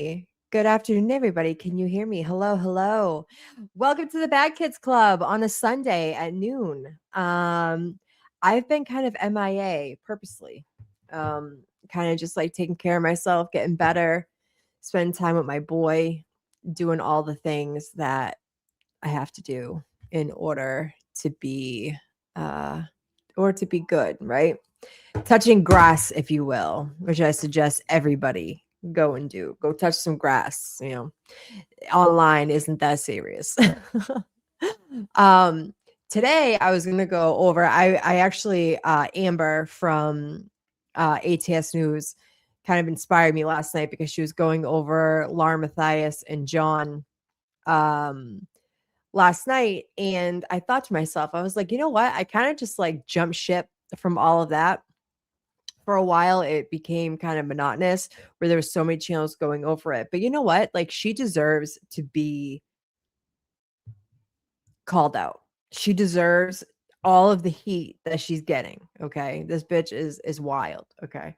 Good afternoon, everybody. Can you hear me? Hello, hello. Welcome to the Bad Kids Club on a Sunday at noon. I've been kind of MIA purposely, kind of just like taking care of myself, getting better, spending time with my boy, doing all the things that I have to do in uh, order to be good, right? Touching grass, if you will, which I suggest everybody go and do. Go touch some grass. Online isn't that serious. um, Today I was gonna go over. I actually Amber from ATS News kind of inspired me last night because she was going over Lauren Matthias and John um last night, and I thought to myself, I was like, you know what? I kind of just like jumped ship from all of that. For a while it became kind of monotonous where there was so many channels going over it. But you know what? Like, she deserves to be called out. She deserves all of the heat that she's getting. Okay. This bitch is wild. Okay.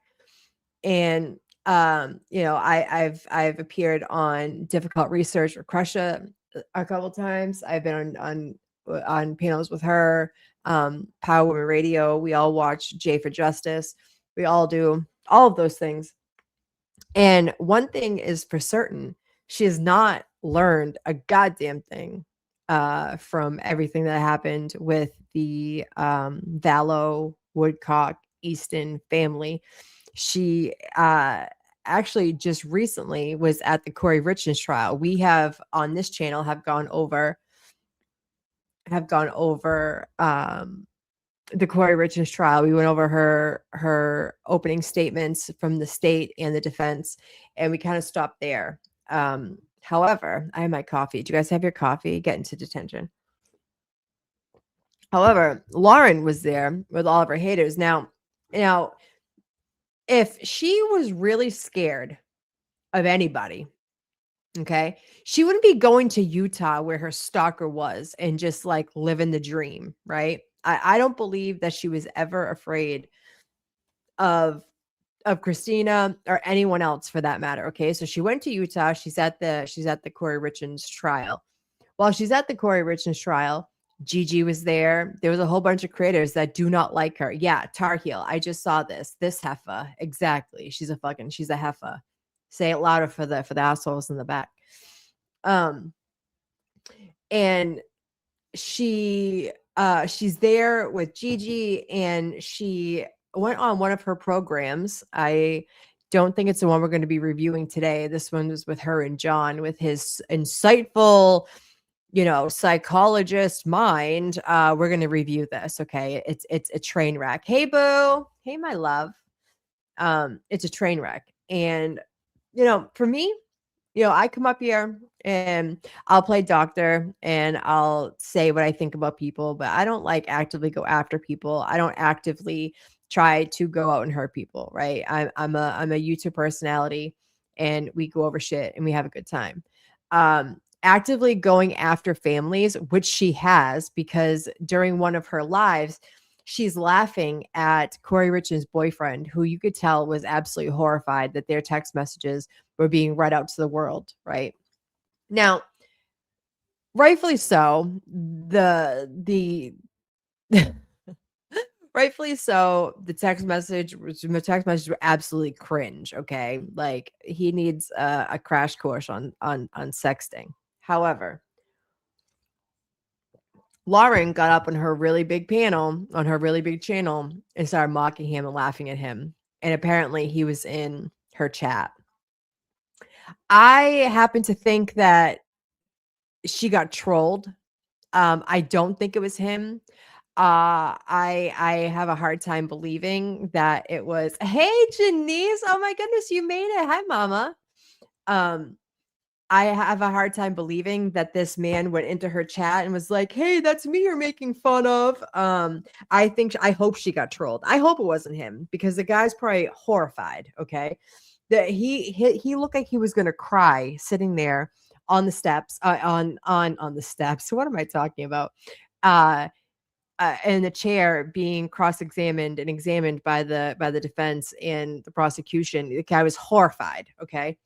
And I've appeared on Difficult Research with Crusha a couple times. I've been on panels with her, Power Women Radio. We all watch J for Justice. We all do all of those things. And one thing is for certain, she has not learned a goddamn thing from everything that happened with the Vallow, Woodcock, Easton family. She actually just recently was at the Kouri Richards trial. We have on this channel have gone over the Kouri Richards trial. We went over her opening statements from the state and the defense, and we kind of stopped there. However, I have my coffee. Do you guys have your coffee? Get into detention. However, Lauren was there with all of her haters. Now, if she was really scared of anybody, okay, she wouldn't be going to Utah where her stalker was and just like living the dream, right? I don't believe that she was ever afraid of Christina or anyone else for that matter. Okay. So she went to Utah. She's at the Kouri Richards trial. While she's at the Kouri Richards trial, Gigi was there. There was a whole bunch of creators that do not like her. Yeah, Tar Heel. I just saw this heifer. Exactly. She's a heifer. Say it louder for the assholes in the back. And she's there with Gigi, and she went on one of her programs. I don't think it's the one we're going to be reviewing today. This one was with her and John, with his insightful, psychologist mind. We're going to review this. Okay. It's a train wreck. Hey, boo. Hey, my love. It's a train wreck. And, for me, I come up here and I'll play doctor and I'll say what I think about people, but I don't like actively go after people. I don't actively try to go out and hurt people, right? I'm a YouTube personality, and we go over shit and we have a good time. Actively going after families, which she has, because during one of her lives, she's laughing at Kouri Richards' boyfriend, who you could tell was absolutely horrified that their text messages were being read out to the world, right? Now, rightfully so, the rightfully so, the text messages were absolutely cringe, okay? Like, he needs a crash course on sexting. However, Lauren got up on her really big panel, on her really big channel, and started mocking him and laughing at him. And apparently he was in her chat. I happen to think that she got trolled. I don't think it was him. I have a hard time believing that it was. Hey, Janice! Oh my goodness, you made it! Hi, Mama. I have a hard time believing that this man went into her chat and was like, "Hey, that's me you're making fun of." I hope she got trolled. I hope it wasn't him, because the guy's probably horrified. Okay, that he looked like he was gonna cry sitting there on the steps, on the steps. What am I talking about? In the chair, being cross-examined and examined by the defense and the prosecution. The guy was horrified. Okay.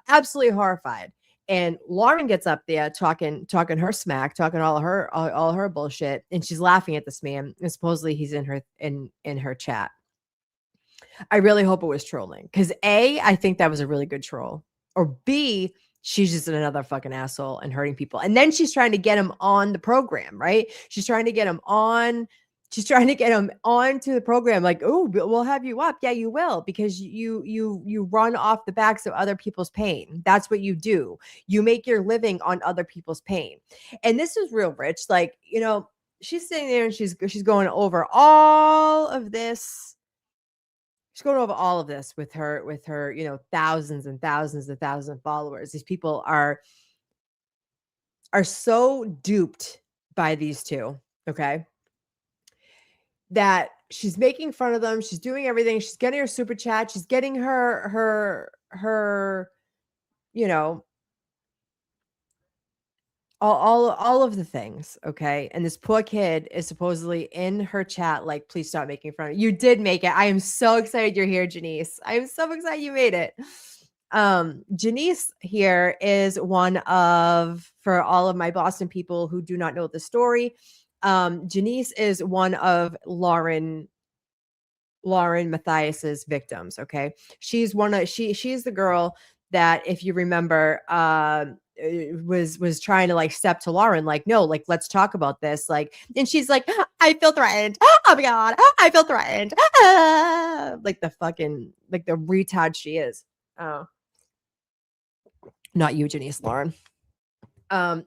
absolutely horrified. And Lauren gets up there talking her smack, talking all her bullshit, and she's laughing at this man. And supposedly he's in her chat. I really hope it was trolling because A, I think that was a really good troll, or B, she's just another fucking asshole and hurting people. And then she's trying to get him on the program, right? She's trying to get him on. She's trying to get him onto the program. Like, oh, we'll have you up. Yeah, you will, because you run off the backs of other people's pain. That's what you do. You make your living on other people's pain. And this is real rich. Like, she's sitting there and she's going over all of this. She's going over all of this with her, thousands and thousands and thousands of followers. These people are so duped by these two, okay? That she's making fun of them. She's doing everything. She's getting her super chat. She's getting her, all of the things, okay? And this poor kid is supposedly in her chat, like, please stop making fun of me. You did make it. I am so excited you're here, Janice. I am so excited you made it. Janice here is one of, for all of my Boston people who do not know the story, Janice is one of Lauren Matthias's victims, okay? She's she's the girl that, if you remember, was trying to like step to Lauren, like, no, like, let's talk about this. Like, and she's like, I feel threatened. Oh my God, I feel threatened. Like the fucking, like the retard she is. Oh, not you, Janice, Lauren.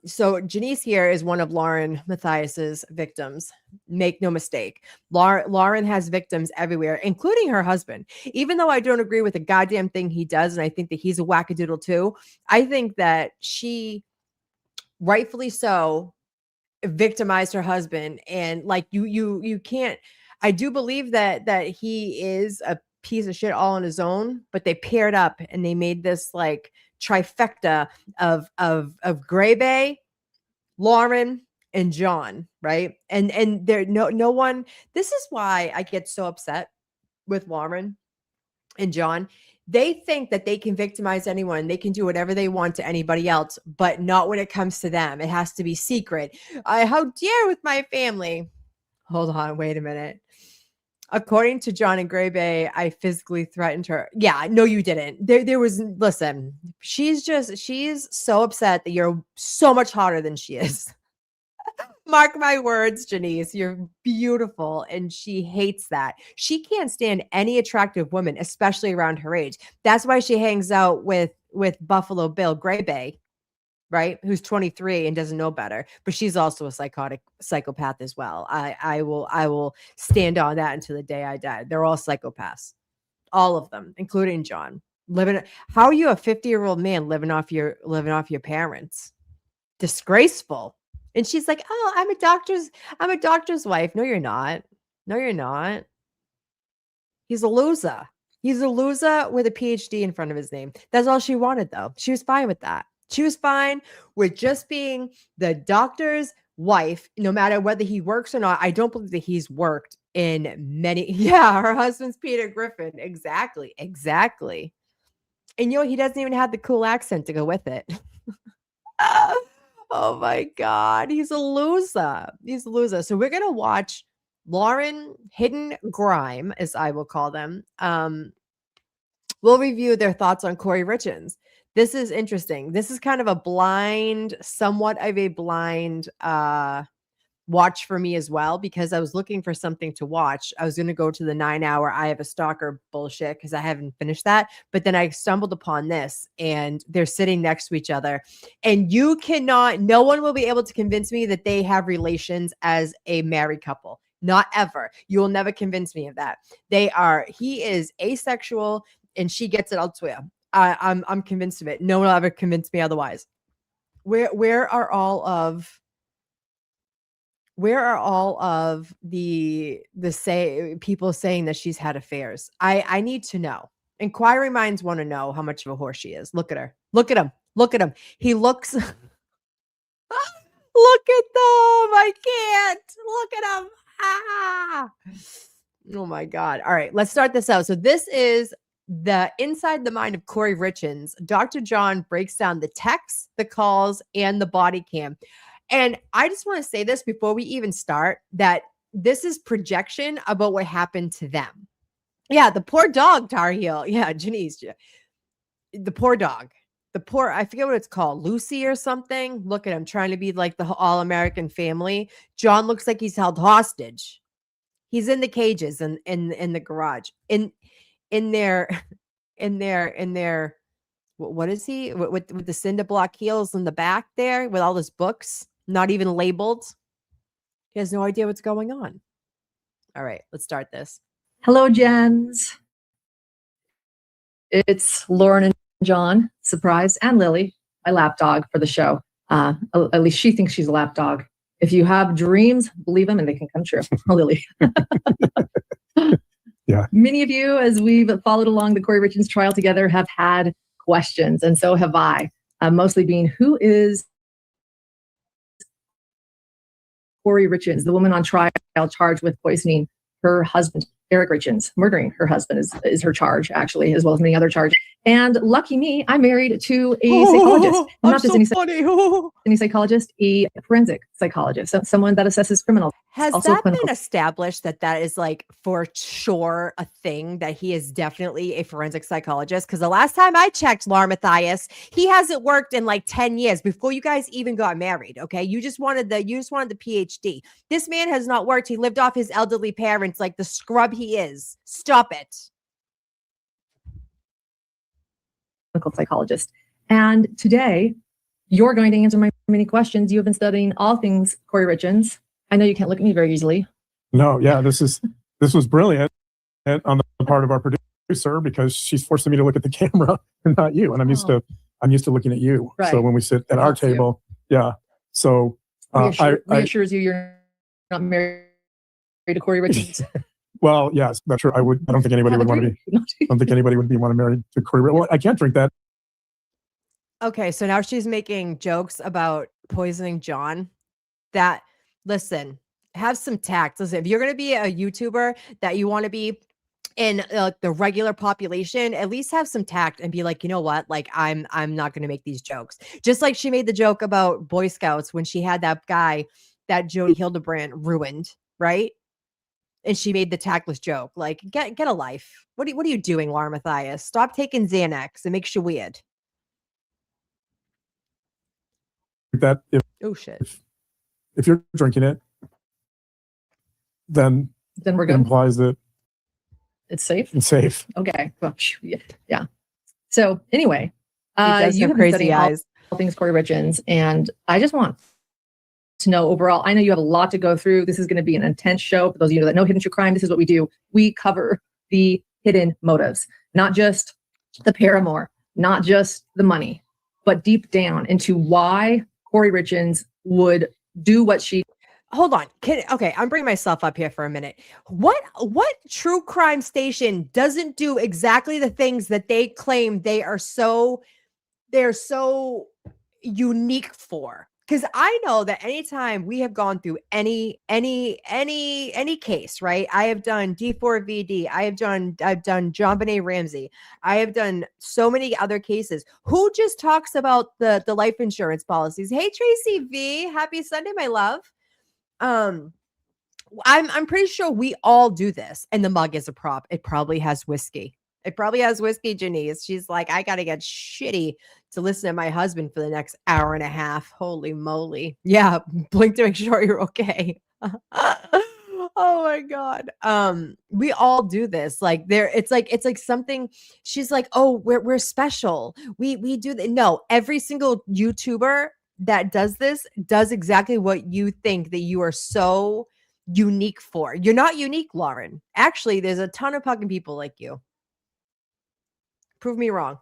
So Janice here is one of Lauren Matthias's victims. Make no mistake. Lauren has victims everywhere, including her husband. Even though I don't agree with the goddamn thing he does, and I think that he's a wackadoodle too, I think that she, rightfully so, victimized her husband. And like, you can't, I do believe that he is a piece of shit all on his own, but they paired up and they made this like trifecta of Gray Bay, Lauren, and John, right? And there no one. This is why I get so upset with Lauren and John. They think that they can victimize anyone. They can do whatever they want to anybody else, but not when it comes to them. It has to be secret. How dare with my family? Hold on, wait a minute. According to John and Gray Bay, I physically threatened her. Yeah, no, you didn't. There was, listen, she's so upset that you're so much hotter than she is. Mark my words, Janice, you're beautiful. And she hates that. She can't stand any attractive woman, especially around her age. That's why she hangs out with Buffalo Bill, Gray Bay, right? Who's 23 and doesn't know better, but she's also a psychopath as well. I will stand on that until the day I die. They're all psychopaths, all of them, including John. How are you a 50-year-old man living off your parents? Disgraceful. And she's like, oh, I'm a doctor's wife. No, you're not. No, you're not. He's a loser. He's a loser with a PhD in front of his name. That's all she wanted, though. She was fine with that. She was fine with just being the doctor's wife, no matter whether he works or not. I don't believe that he's worked in many. Yeah, her husband's Peter Griffin. Exactly. And he doesn't even have the cool accent to go with it. Oh my God. He's a loser. So we're going to watch Lauren Hidden Grime, as I will call them. We'll review their thoughts on Kouri Richins. This is interesting. This is kind of somewhat of a blind watch for me as well, because I was looking for something to watch. I was going to go to the 9-hour I Have a Stalker bullshit because I haven't finished that. But then I stumbled upon this and they're sitting next to each other. And no one will be able to convince me that they have relations as a married couple. Not ever. You will never convince me of that. He is asexual and she gets it elsewhere. I'm convinced of it. No one will ever convince me otherwise. Where are all of the people saying that she's had affairs? I need to know. Inquiring minds want to know how much of a whore she is. Look at her. Look at him. He looks. Look at them. I can't. Look at him. Ah. Oh my God. All right, let's start this out. So this is the Inside the Mind of Kouri Richins, Dr. John breaks down the texts, the calls, and the body cam. And I just want to say this before we even start, that this is projection about what happened to them. Yeah, the poor dog, Tar Heel. Yeah, Janice. The poor dog. I forget what it's called, Lucy or something. Look at him trying to be like the all-American family. John looks like he's held hostage. He's in the cages and in the garage. In their what is he with the cinder block heels in the back there with all his books not even labeled. He has no idea what's going on. All right, let's start this. Hello, Jens. It's Lauren and John, surprise, and Lily, my lap dog for the show. At least she thinks she's a lap dog. If you have dreams, believe them and they can come true. Oh, Lily. Yeah. Many of you, as we've followed along the Kouri Richins trial together, have had questions, and so have I. Mostly being, who is Kouri Richins, the woman on trial charged with poisoning her husband, Eric Richins? Murdering her husband is her charge, actually, as well as many other charges. And lucky me, I'm married to a psychologist. Not just any psychologist, a forensic psychologist, so someone that assesses criminals. Has that been established that is like for sure a thing, that he is definitely a forensic psychologist? Because the last time I checked, Lar Matthias, he hasn't worked in like 10 years before you guys even got married. Okay. You just wanted the PhD. This man has not worked. He lived off his elderly parents like the scrub he is. Stop it. Psychologist. And today you're going to answer my many questions. You have been studying all things Kouri Richins. I know you can't look at me very easily. No, yeah, this was brilliant on the part of our producer, because she's forcing me to look at the camera and not you. And I'm used to looking at you. Right. So when we sit at our table, yeah. So reassures you you're not married to Kouri Richins. Well, yes, that's true. I don't think anybody would want to be. I don't think anybody would want to marry to Kouri. Well, I can't drink that. Okay, so now she's making jokes about poisoning John. Listen, have some tact. Listen, if you're going to be a YouTuber that you want to be in the regular population, at least have some tact and be like, you know what? Like, I'm not going to make these jokes. Just like she made the joke about Boy Scouts when she had that guy that Jody Hildebrand ruined, right? And she made the tactless joke. Like, get a life. What are you doing, Lar Matthias? Stop taking Xanax. It makes you weird. That oh shit. If you're drinking it, then we're good. It implies that it's safe. It's safe. Okay. Well, yeah. So anyway, you have crazy eyes. All things Kouri Richins, and I just want to know overall. I know you have a lot to go through. This is going to be an intense show. For those of you that know Hidden True Crime, this is what we do. We cover the hidden motives, not just the paramour, not just the money, but deep down into why Kouri Richins would do what she. Hold on. Okay, I'm bringing myself up here for a minute. What true crime station doesn't do exactly the things that they claim they're so unique for? Because I know that anytime we have gone through any case, right? I have done D4VD. I've done JonBenet Ramsey. I have done so many other cases. Who just talks about the life insurance policies? Hey, Tracy V. Happy Sunday, my love. I'm pretty sure we all do this. And the mug is a prop. It probably has whiskey. Janice. She's like, I gotta get shitty to listen to my husband for the next hour and a half. Holy moly. Yeah, blink to make sure you're okay. Oh my God. We all do this. Like it's like something. She's like, oh, we're special. We do that. No, every single YouTuber that does this does exactly what you think that you are so unique for. You're not unique, Lauren. Actually, there's a ton of fucking people like you. Prove me wrong.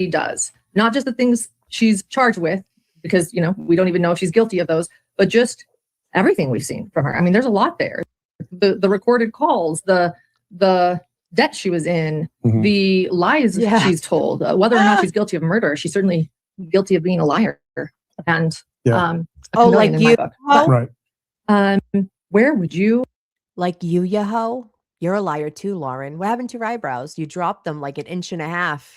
She does. Not just the things she's charged with, because, we don't even know if she's guilty of those, but just everything we've seen from her. I mean, there's a lot there. The recorded calls, the debt she was in, the lies she's told, whether or not she's guilty of murder. She's certainly guilty of being a liar. And like you. Right. Where would you Like you hoe? You're a liar too, Lauren. What happened to your eyebrows? You dropped them like 1.5 inches.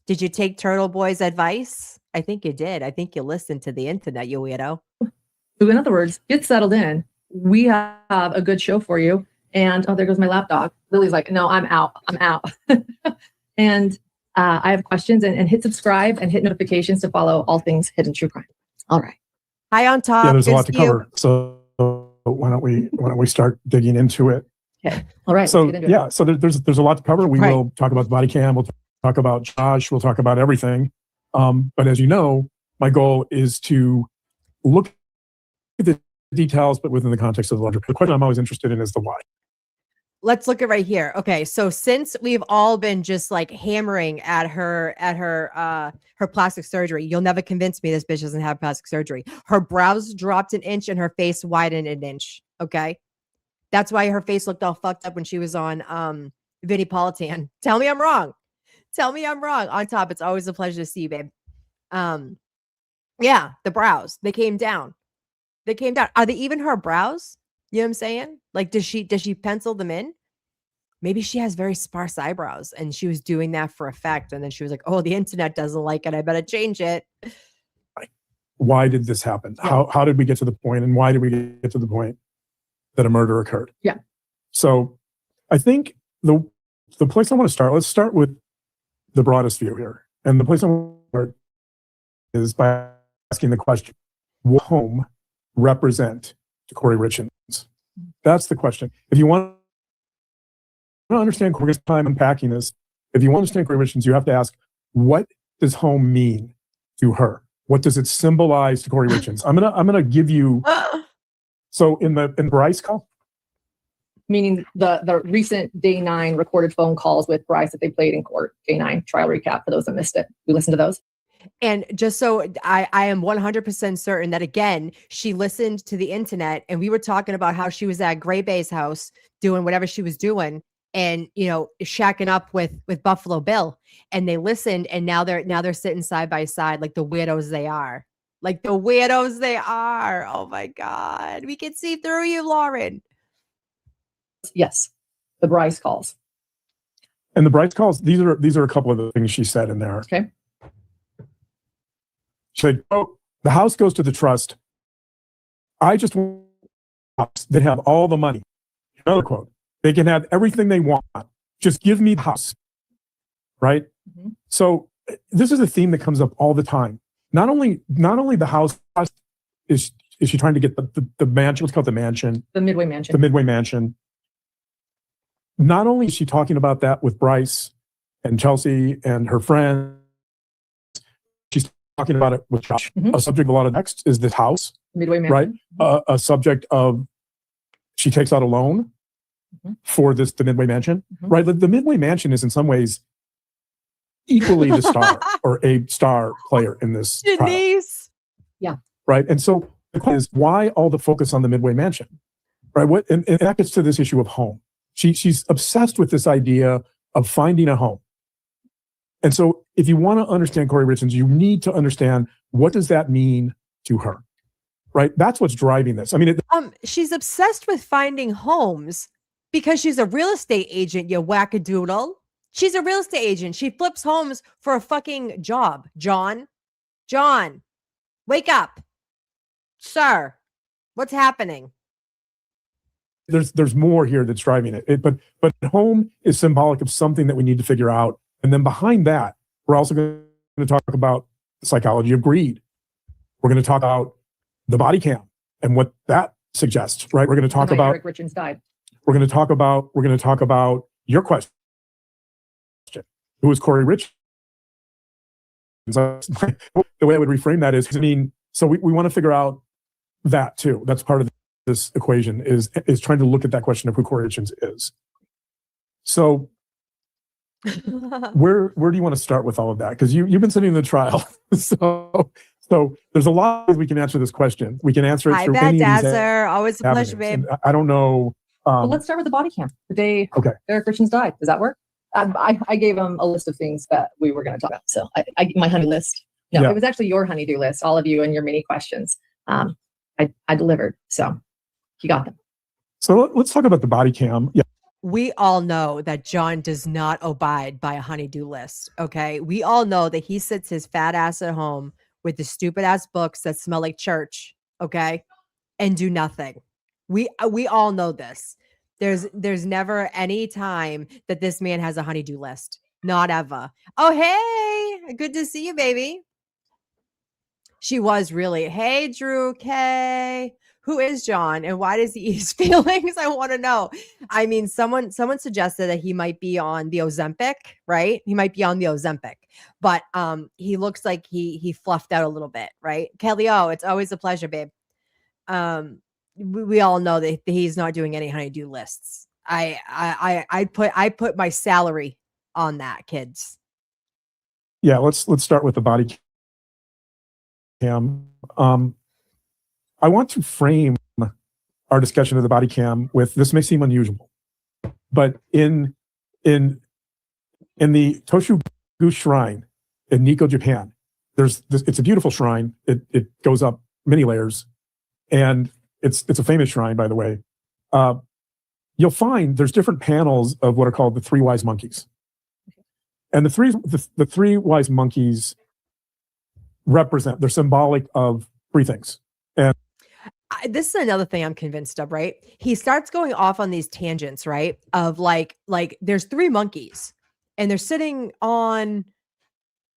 Did you take Turtle Boy's advice? I think you did. I think you listened to the internet, you weirdo. So in other words, get settled in. We have a good show for you. And oh, there goes my lap dog. Lily's like, no, I'm out. I'm out. And I have questions and hit subscribe and hit notifications to follow all things Hidden True Crime. All right. Hi on top. Yeah, there's a Good lot to see you. cover. So why don't we start digging into it? Okay. All right. So let's get into yeah, so there's a lot to cover. We Right. will talk about the body cam. We'll talk about Josh. We'll talk about everything. But as you know, my goal is to look at the details, but within the context of the larger. The question I'm always interested in is the why. Let's look at right here. Okay, so since we've all been just like hammering at her plastic surgery, you'll never convince me this bitch doesn't have plastic surgery. Her brows dropped 1 inch and her face widened 1 inch. Okay, that's why her face looked all fucked up when she was on Vinnie Politan. Tell me I'm wrong. Tell me I'm wrong. On top, it's always a pleasure to see you, babe. Yeah, the brows, they came down. They came down. Are they even her brows? You know what I'm saying? Like, does she pencil them in? Maybe she has very sparse eyebrows and she was doing that for effect. And then she was like, oh, the internet doesn't like it. I better change it. Why did this happen? Yeah. How did we get to the point, and why did we get to the point that a murder occurred? Yeah. So I think the place I want to start, let's start with the broadest view here. And the place I want to start is by asking the question, what home represent to Kouri Richins? That's the question. If you want to understand Kouri's time unpacking this, if you want to understand Kouri Richins, you have to ask, what does home mean to her? What does it symbolize to Kouri Richins? I'm gonna give you. So in Bryce call, meaning the recent day 9 recorded phone calls with Bryce that they played in court. Day 9 trial recap for those that missed it. We listened to those. And just so I am 100% certain that, again, she listened to the internet and we were talking about how she was at Gray Bay's house doing whatever she was doing and, you know, shacking up with Buffalo Bill, and they listened, and now they're sitting side by side like the weirdos they are. Like the weirdos they are. Oh my God. We can see through you, Lauren. Yes. The Bryce calls. and the Bryce calls, these are a couple of the things she said in there. Okay. She said, oh, the house goes to the trust. I just want they have all the money. Another quote. They can have everything they want. Just give me the house. Right? Mm-hmm. So this is a theme that comes up all the time. Not only the house is she trying to get the mansion, what's called the mansion. The Midway Mansion. The Midway Mansion. Not only is she talking about that with Bryce and Chelsea and her friends, she's talking about it with Josh. Mm-hmm. A subject of a lot of next is this house. Midway Mansion. Right? A subject of she takes out a loan for the Midway Mansion. Mm-hmm. Right? The Midway Mansion is in some ways equally the star or a star player in this trial. Denise. Yeah. Right. And so the question is, why all the focus on the Midway Mansion? Right. And that gets to this issue of home. She's obsessed with this idea of finding a home. And so if you want to understand Kouri Richins, you need to understand, what does that mean to her? Right. That's what's driving this. I mean, She's obsessed with finding homes because she's a real estate agent, you wackadoodle. She's a real estate agent. She flips homes for a fucking job. John, wake up. Sir, what's happening? there's more here that's driving it. But home is symbolic of something that we need to figure out. And then behind that, we're also going to talk about the psychology of greed. We're going to talk about the body cam and what that suggests, right? We're going to talk about Eric Richins died. We're going to talk about your question. Who is Kouri Richins? The way I would reframe that is, I mean, so we want to figure out that too. That's part of this equation is trying to look at that question of who Kouri Richins is. So where do you want to start with all of that? Because you've been sitting in the trial. so there's a lot we can answer this question. We can answer it Hi, through Bad any of these Dazzer. Always a avenues. pleasure, babe. And I don't know. Well, let's start with the body cam. The day Eric Richins died. Does that work? I gave him a list of things that we were going to talk about. So I my honey list. No, Yeah. It was actually your honeydew list. All of you and your mini questions. I delivered. So he got them. So let's talk about the body cam. Yeah. We all know that John does not abide by a honey-do list, okay? We all know that he sits his fat ass at home with the stupid ass books that smell like church, okay? And do nothing. We all know this. There's never any time that this man has a honey-do list. Not ever. Oh, hey, good to see you, baby. She was really, hey, Drew K. Who is John and why does he eat his feelings? I want to know. I mean, someone suggested that he might be on the Ozempic, right? He might be on the Ozempic, but he looks like he fluffed out a little bit, right? Kelly, oh, it's always a pleasure, babe. We all know that he's not doing any honey-do lists. I put my salary on that, kids. Yeah, let's start with the body cam. I want to frame our discussion of the body cam with this may seem unusual, but in the Toshugu Shrine in Nikko, Japan, it's a beautiful shrine. It goes up many layers, and it's a famous shrine, by the way. You'll find there's different panels of what are called the three wise monkeys, and the three wise monkeys they're symbolic of three things. And this is another thing I'm convinced of, right? He starts going off on these tangents, right? Of like there's three monkeys and they're sitting on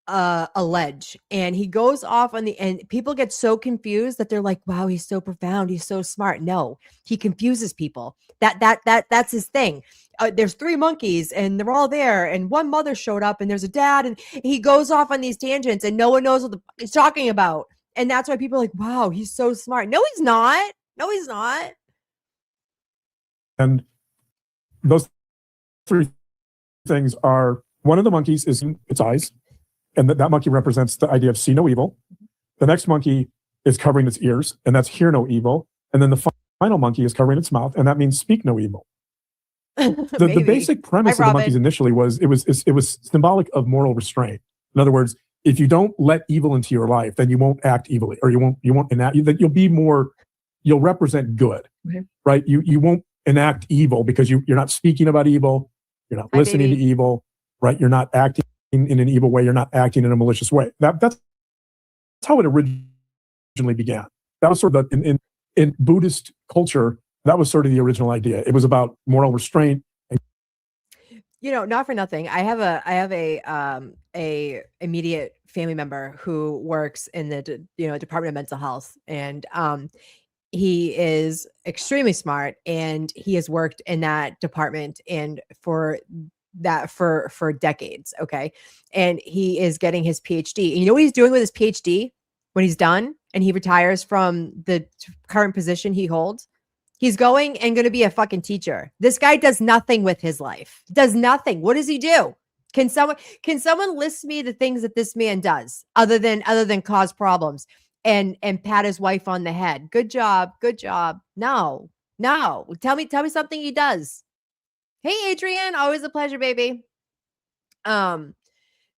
a ledge, and he goes off on and people get so confused that they're like, wow, he's so profound, he's so smart. No, he confuses people. That's his thing. There's three monkeys and they're all there, and one mother showed up and there's a dad, and he goes off on these tangents and no one knows what he's talking about. And that's why people are like, wow, he's so smart. No, he's not. No, he's not. And those three things are, one of the monkeys is in its eyes, and that monkey represents the idea of see no evil. The next monkey is covering its ears, and that's hear no evil. And then the final monkey is covering its mouth, and that means speak no evil. The basic premise of the monkeys initially was it was symbolic of moral restraint. In other words, if you don't let evil into your life, then you won't act evilly, or you won't enact. You'll represent good, right? You won't enact evil because you're not speaking about evil, you're not listening to evil, right? You're not acting in an evil way, you're not acting in a malicious way. That's how it originally began. That was sort of in Buddhist culture. That was sort of the original idea. It was about moral restraint. Not for nothing. I have a immediate family member who works in the Department of Mental Health, and he is extremely smart, and he has worked in that department and for decades. Okay, and he is getting his PhD. And you know what he's doing with his PhD when he's done and he retires from the current position he holds? He's going to be a fucking teacher. This guy does nothing with his life. Does nothing. What does he do? Can someone list me the things that this man does other than cause problems and pat his wife on the head? Good job. Good job. No. Tell me something he does. Hey, Adrian, always a pleasure, baby.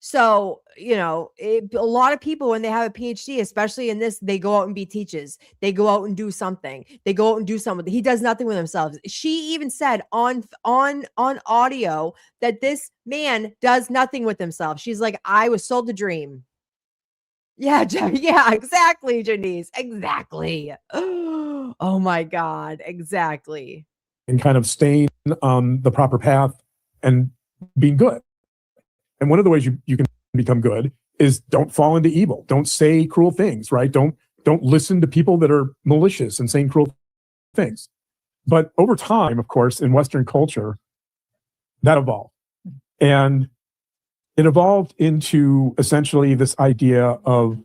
So, a lot of people, when they have a PhD, especially in this, they go out and be teachers. They go out and do something. He does nothing with himself. She even said on audio that this man does nothing with himself. She's like, I was sold a dream. Yeah, yeah, exactly, Janice. Exactly. Oh my God, exactly. And kind of staying on the proper path and being good. And one of the ways you can become good is don't fall into evil. Don't say cruel things, right? Don't listen to people that are malicious and saying cruel things. But over time, of course, in Western culture, that evolved. And it evolved into essentially this idea of,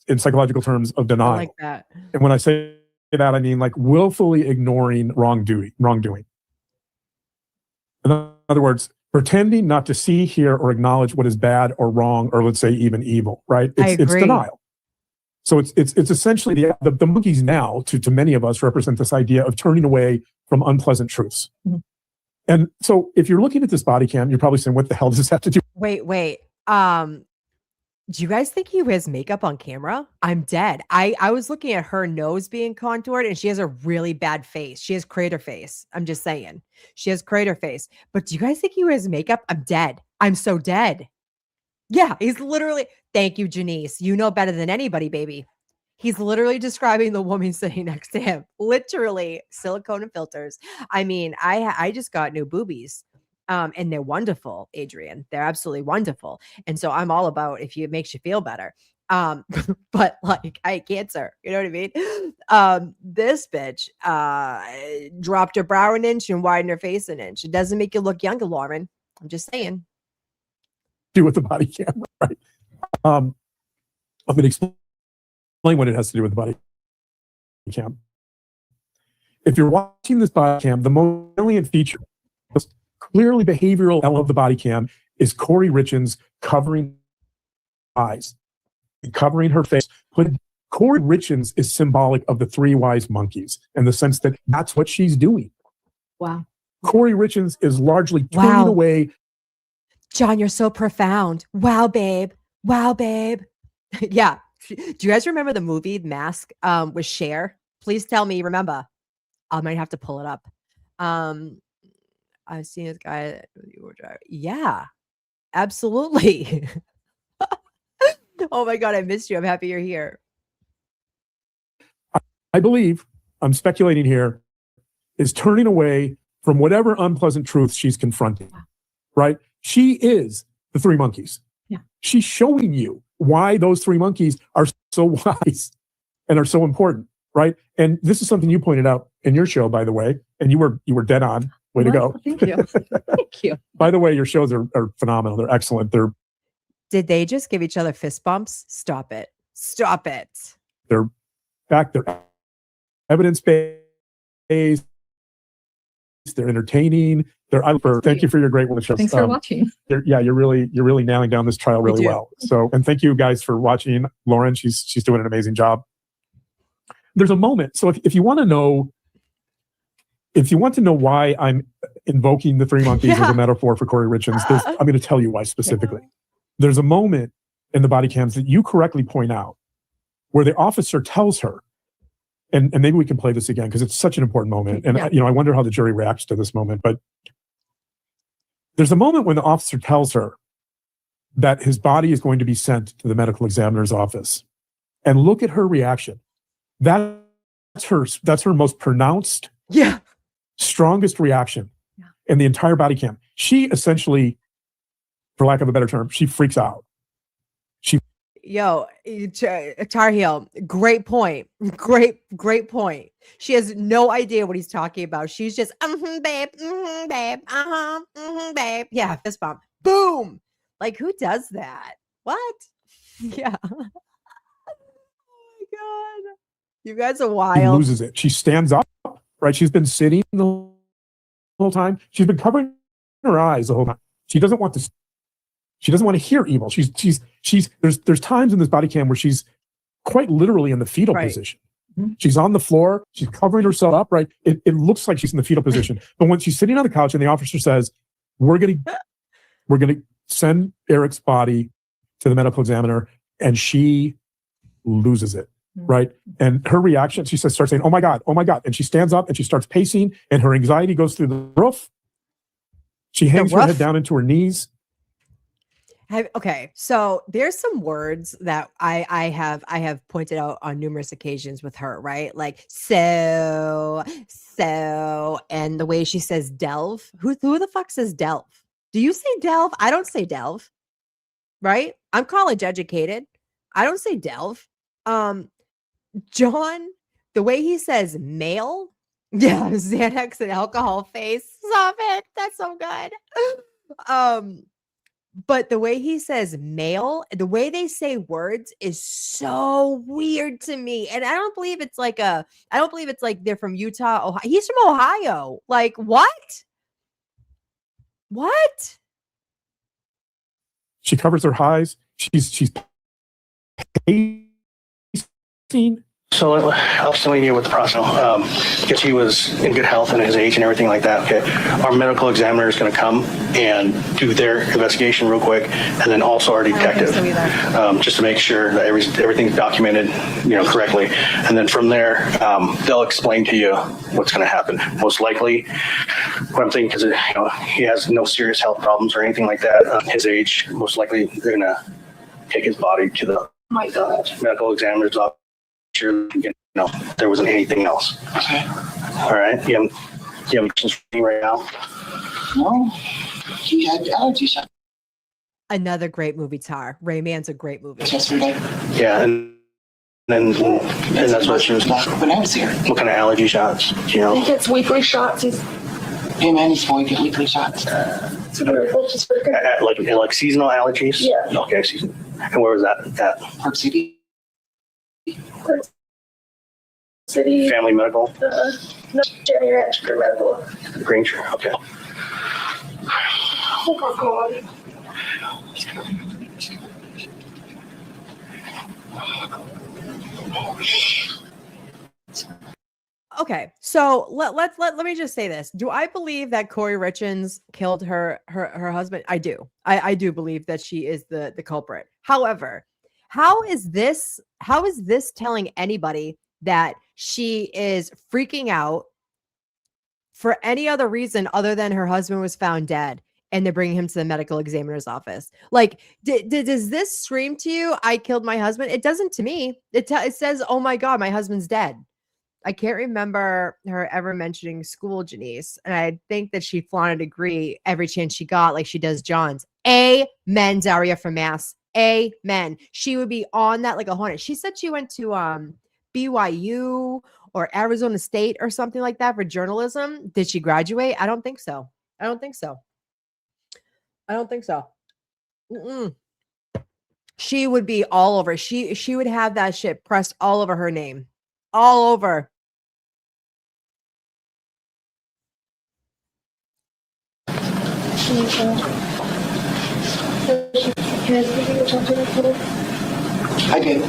in psychological terms, of denial. I like that. And when I say that, I mean like willfully ignoring wrongdoing. In other words, pretending not to see, hear, or acknowledge what is bad or wrong, or let's say even evil, right? It's denial. So it's essentially the monkeys now, to many of us, represent this idea of turning away from unpleasant truths. Mm-hmm. And so if you're looking at this body cam, you're probably saying, what the hell does this have to do? Wait. Do you guys think he wears makeup on camera? I'm dead. I was looking at her nose being contoured and she has a really bad face. She has crater face. I'm just saying. She has crater face. But do you guys think he wears makeup? I'm dead. I'm so dead. Yeah, he's literally, thank you, Janice. You know better than anybody, baby. He's literally describing the woman sitting next to him. Literally silicone and filters. I mean, I just got new boobies. And they're wonderful, Adrian. They're absolutely wonderful. And so I'm all about if it makes you feel better. But like I had cancer, you know what I mean? This bitch dropped her brow an inch and widened her face an inch. It doesn't make you look younger, Lauren. I'm just saying. Do with the body cam, right? I'm going to explain what it has to do with the body cam. If you're watching this body cam, the most salient feature, clearly behavioral element of the body cam, is Kouri Richins covering eyes, covering her face. Kouri Richins is symbolic of the three wise monkeys in the sense that that's what she's doing. Wow. Kouri Richins is largely turning away. John, you're so profound. Wow, babe. Wow, babe. Yeah. Do you guys remember the movie Mask with Cher? Please tell me you remember. I might have to pull it up. I've seen this guy. Yeah, absolutely. Oh my God, I missed you. I'm happy you're here. I believe, I'm speculating here, is turning away from whatever unpleasant truth she's confronting, right? She is the three monkeys. Yeah. She's showing you why those three monkeys are so wise and are so important, right? And this is something you pointed out in your show, by the way, and you were dead on. Way to go. Thank you. Thank you. By the way, your shows are phenomenal. They're excellent. Did they just give each other fist bumps? Stop it. Stop it. They're back. They're evidence-based. They're entertaining. Thank you for your great work. Thanks for watching. You're really nailing down this trial really well. So, and thank you guys for watching. Lauren, she's doing an amazing job. There's a moment. So if you want to know why I'm invoking the three monkeys as a metaphor for Kouri Richins, I'm going to tell you why specifically. There's a moment in the body cams that you correctly point out where the officer tells her, and maybe we can play this again because it's such an important moment. And I wonder how the jury reacts to this moment. But there's a moment when the officer tells her that his body is going to be sent to the medical examiner's office. And look at her reaction. That's her most pronounced, strongest reaction in the entire body cam. She essentially, for lack of a better term, she freaks out. Tar Heel, great point. Great point. She has no idea what he's talking about. She's just, babe, babe, babe. Yeah, fist bump. Boom. Like, who does that? What? Yeah. Oh my God. You guys are wild. She loses it. She stands up, right? She's been sitting the whole time. She's been covering her eyes the whole time. She doesn't want to hear evil. There's times in this body cam where she's quite literally in the fetal position. Mm-hmm. She's on the floor. She's covering herself up, right? It looks like she's in the fetal position. But when she's sitting on the couch and the officer says, we're going to send Eric's body to the medical examiner, and she loses it, right? And her reaction, she starts saying, oh my God. And she stands up and she starts pacing and her anxiety goes through the roof. She hangs her head down into her knees. Okay, so there's some words that I have pointed out on numerous occasions with her, right? Like so, and the way she says delve. Who the fuck says delve? Do you say delve? I don't say delve, right? I'm college educated. I don't say delve. John, the way he says male, Xanax and alcohol face. Stop it. That's so good. But the way he says male, the way they say words is so weird to me. And I don't believe it's like they're from Utah, Ohio. He's from Ohio. Like, what? What? She covers her eyes. She's pacing. So I'll explain to you what the process. Because he was in good health and his age and everything like that. Okay, our medical examiner is going to come and do their investigation real quick, and then also our detective, just to make sure that everything's documented, correctly. And then from there, they'll explain to you what's going to happen. Most likely, what I'm thinking, because he has no serious health problems or anything like that. His age, most likely they're going to take his body to the medical examiner's office. Sure, there wasn't anything else. Okay. All right. You have questions for me right now? No. He had allergy shots Another great movie, Tar. Rayman's a great movie. yesterday. Yeah, and that's what she was. When I was here. What kind of allergy shots? He gets weekly shots. Him and his boy get weekly shots. Like seasonal allergies? Yeah. Okay, seasonal. And where was that at? Park City. City. Family medical? No, Jerry Ranch for medical. Granger? Okay. Oh my God. Okay, so let me just say this. Do I believe that Kouri Richins killed her husband? I do. I do believe that she is the culprit. However, how is this telling anybody that she is freaking out for any other reason other than her husband was found dead and they're bringing him to the medical examiner's office? Like, does this scream to you, I killed my husband? It doesn't to me. It says, oh my God, my husband's dead. I can't remember her ever mentioning school, Janice. And I think that she flaunted a degree every chance she got, like she does John's. Amen, Daria from Mass. Amen. She would be on that like a hornet. She said she went to BYU or Arizona State or something like that for journalism. Did she graduate? I don't think so. Mm-mm. She would be all over. She would have that shit pressed all over her name. All over. I did.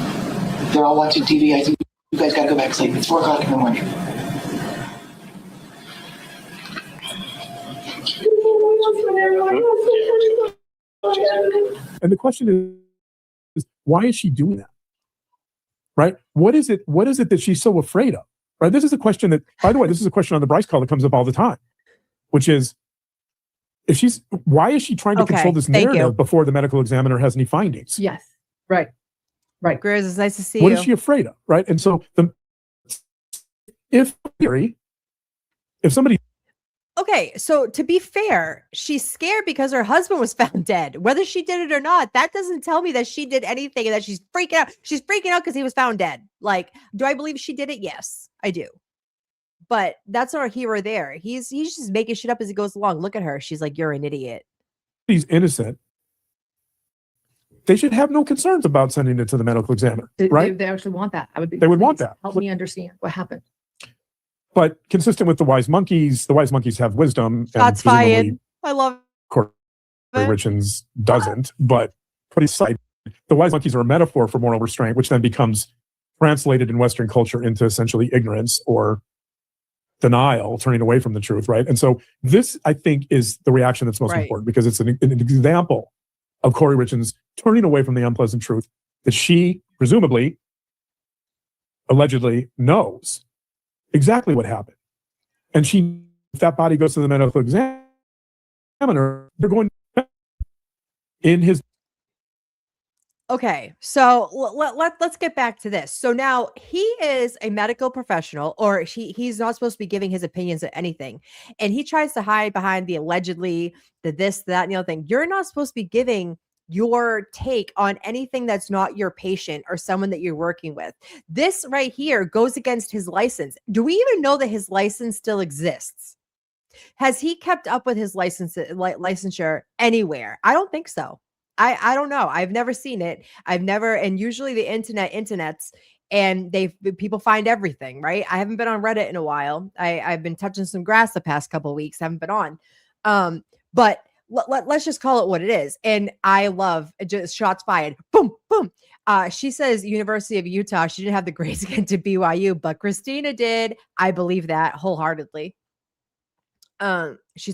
They're all watching TV. I think you guys gotta go back to sleep. It's 4 o'clock in the morning. And the question is, why is she doing that? Right? What is it that she's so afraid of? Right? This is a question that, by the way, this is a question on the Bryce call that comes up all the time, which is, why is she trying to control this narrative before the medical examiner has any findings? Yes. Right. Grizz, it's nice to see What you. is she afraid of? Right? And so if somebody. Okay, so to be fair, she's scared because her husband was found dead. Whether she did it or not, that doesn't tell me that she did anything and that she's freaking out. She's freaking out because he was found dead. Like, do I believe she did it? Yes, I do. But that's not here or there. He's just making shit up as he goes along. Look at her. She's like, you're an idiot. He's innocent. They should have no concerns about sending it to the medical examiner, right? They actually want that. They would want that. Help me understand what happened. But consistent with the wise monkeys have wisdom. Shots fired. I love Kouri Richins doesn't, but put aside, the wise monkeys are a metaphor for moral restraint, which then becomes translated in Western culture into essentially ignorance or denial, turning away from the truth, right? And so this, I think, is the reaction that's most important, because it's an example of Kouri Richins turning away from the unpleasant truth that she presumably, allegedly knows exactly what happened. And if that body goes to the medical examiner, they're going in his. Okay, so let's get back to this. So now he is a medical professional, or he's not supposed to be giving his opinions at anything. And he tries to hide behind the allegedly, the this, that, and the other thing. You're not supposed to be giving your take on anything that's not your patient or someone that you're working with. This right here goes against his license. Do we even know that his license still exists? Has he kept up with his licensure anywhere? I don't think so. I don't know. I've never seen it. And usually the internets, and people find everything, right? I haven't been on Reddit in a while. I've been touching some grass the past couple of weeks. Haven't been on. But let's just call it what it is. And I love just shots fired. Boom, boom. She says University of Utah. She didn't have the grades to get to BYU, but Christina did. I believe that wholeheartedly. She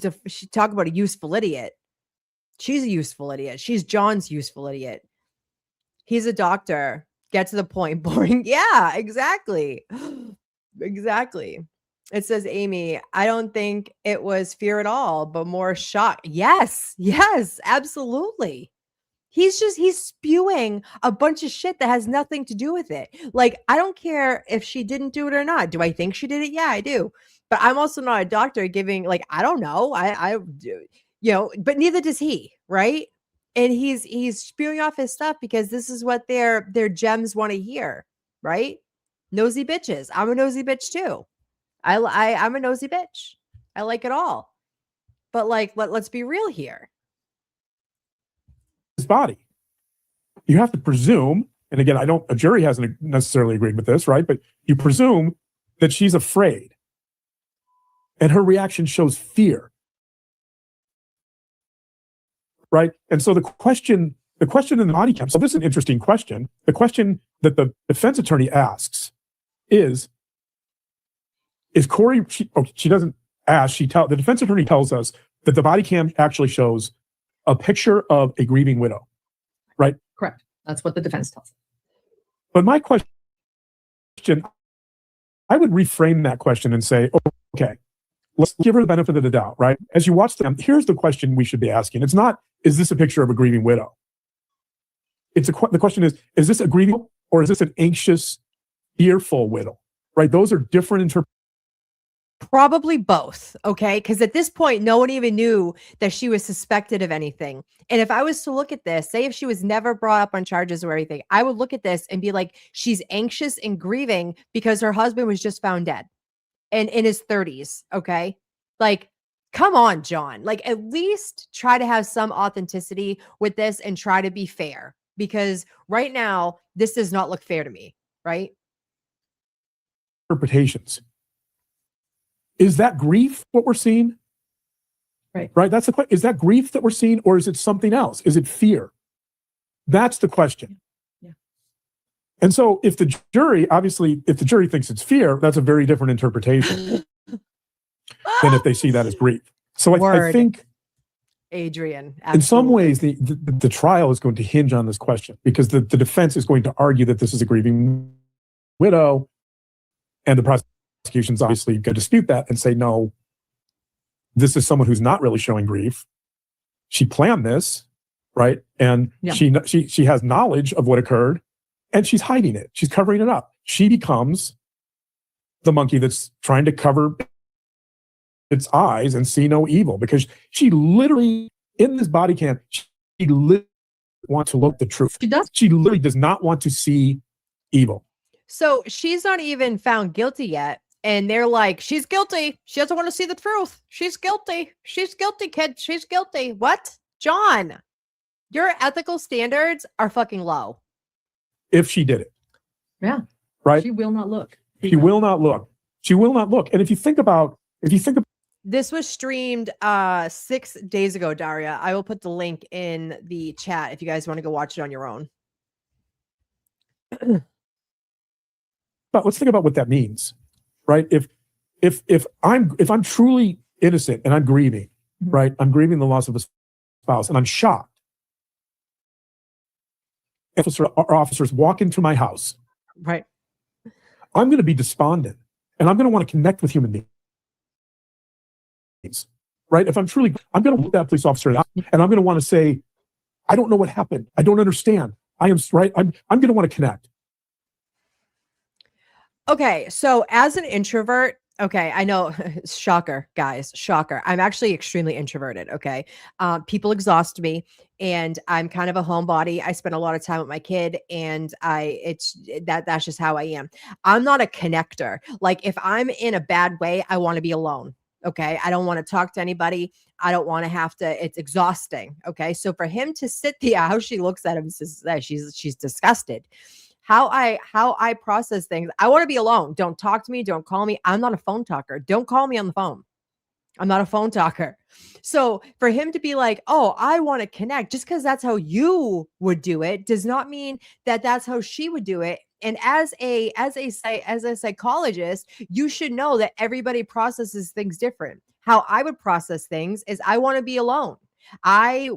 talk about a useful idiot. She's a useful idiot. She's John's useful idiot. He's a doctor. Get to the point. Boring. Yeah, exactly. Exactly. It says, Amy, I don't think it was fear at all, but more shock. Yes, absolutely. He's spewing a bunch of shit that has nothing to do with it. Like, I don't care if she didn't do it or not. Do I think she did it? Yeah, I do. But I'm also not a doctor giving, like, I don't know. I do, but neither does he, right? And he's spewing off his stuff because this is what their gems want to hear, right? Nosy bitches. I'm a nosy bitch too. I'm a nosy bitch. I like it all. But like, let's be real here. His body. You have to presume, and again, a jury hasn't necessarily agreed with this, right? But you presume that she's afraid. And her reaction shows fear. Right? And so the question in the body cam, so this is an interesting question. The question that the defense attorney asks is Kouri, she doesn't ask, the defense attorney tells us that the body cam actually shows a picture of a grieving widow, right? Correct. That's what the defense tells us. But my question, I would reframe that question and say, okay, let's give her the benefit of the doubt, right? As you watch them, here's the question we should be asking. It's not, is this a picture of a grieving widow? The question is this a grieving or is this an anxious, fearful widow, right? Those are different interpretations. Probably both, okay? Because at this point, no one even knew that she was suspected of anything. And if I was to look at this, say if she was never brought up on charges or anything, I would look at this and be like, she's anxious and grieving because her husband was just found dead and in his 30s, okay? Like, come on, John. Like, at least try to have some authenticity with this and try to be fair. Because right now, this does not look fair to me, right? Interpretations. Is that grief what we're seeing? Right. That's the question. Is that grief that we're seeing, or is it something else? Is it fear? That's the question. Yeah. And so if the jury thinks it's fear, that's a very different interpretation than if they see that as grief. So I think, Adrian, absolutely. In some ways, the trial is going to hinge on this question because the defense is going to argue that this is a grieving widow, and the prosecution's obviously going to dispute that and say, no, this is someone who's not really showing grief. She planned this, right? And she has knowledge of what occurred, and she's hiding it. She's covering it up. She becomes the monkey that's trying to cover its eyes and see no evil because she literally, in this body cam, she literally wants to look the truth. She does. She literally does not want to see evil. So she's not even found guilty yet. And they're like, she's guilty. She doesn't want to see the truth. She's guilty. She's guilty, kid. She's guilty. What? John, your ethical standards are fucking low. If she did it. Yeah. Right? She will not look. She will not look. She will not look. And if you think about this was streamed 6 days ago, Daria. I will put the link in the chat if you guys want to go watch it on your own. But let's think about what that means. Right? If I'm truly innocent and I'm grieving, right? I'm grieving the loss of a spouse and I'm shocked. Officers walk into my house. Right. I'm going to be despondent and I'm going to want to connect with human beings. Right? If I'm going to look that police officer and I'm going to want to say, I don't know what happened. I don't understand. I'm going to want to connect. Okay, so as an introvert, okay, I know, shocker, guys, shocker. I'm actually extremely introverted, okay? People exhaust me, and I'm kind of a homebody. I spend a lot of time with my kid, and that's just how I am. I'm not a connector. Like, if I'm in a bad way, I want to be alone, okay? I don't want to talk to anybody. I don't want to have to, it's exhausting, okay? So for him to sit there, how she looks at him, says that she's disgusted. How I process things. I want to be alone. Don't talk to me. Don't call me. I'm not a phone talker. Don't call me on the phone. I'm not a phone talker. So for him to be like, oh, I want to connect, just because that's how you would do it does not mean that that's how she would do it. And as a psychologist, you should know that everybody processes things different. How I would process things is I want to be alone. I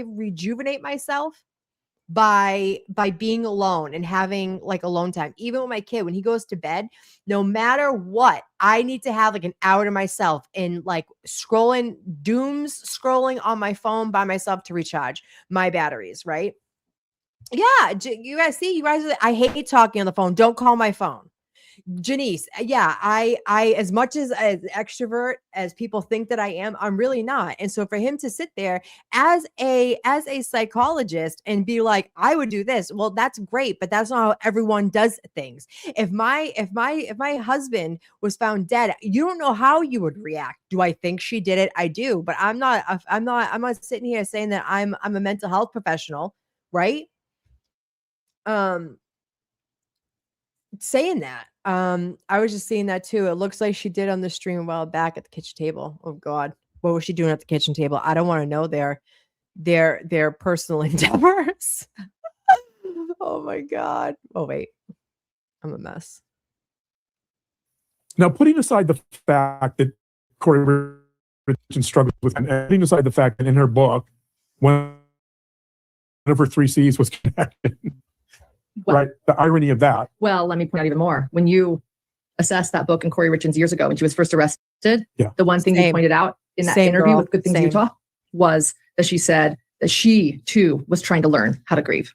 rejuvenate myself by being alone and having like alone time. Even with my kid, when he goes to bed, no matter what, I need to have like an hour to myself and like scrolling on my phone by myself to recharge my batteries, right? Yeah, you guys see, I hate talking on the phone. Don't call my phone. Janice, yeah, I as much as extrovert as people think that I am, I'm really not. And so for him to sit there as a psychologist and be like, I would do this, well, that's great, but that's not how everyone does things. If my husband was found dead, you don't know how you would react. Do I think she did it? I do, but I'm not sitting here saying that I'm a mental health professional, right? Saying that. I was just seeing that too. It looks like she did on the stream a while back at the kitchen table. Oh God. What was she doing at the kitchen table? I don't want to know their personal endeavors. Oh my God. Oh wait. I'm a mess. Now, putting aside the fact that Kouri Richardson struggles with, and putting aside the fact that in her book, one of her 3 C's was connected. Well, right. The irony of that. Well, let me point out even more. When you assessed that book in Kouri Richards years ago, when she was first arrested, the one thing you pointed out in that interview with Good Things Utah was that she said that she too was trying to learn how to grieve.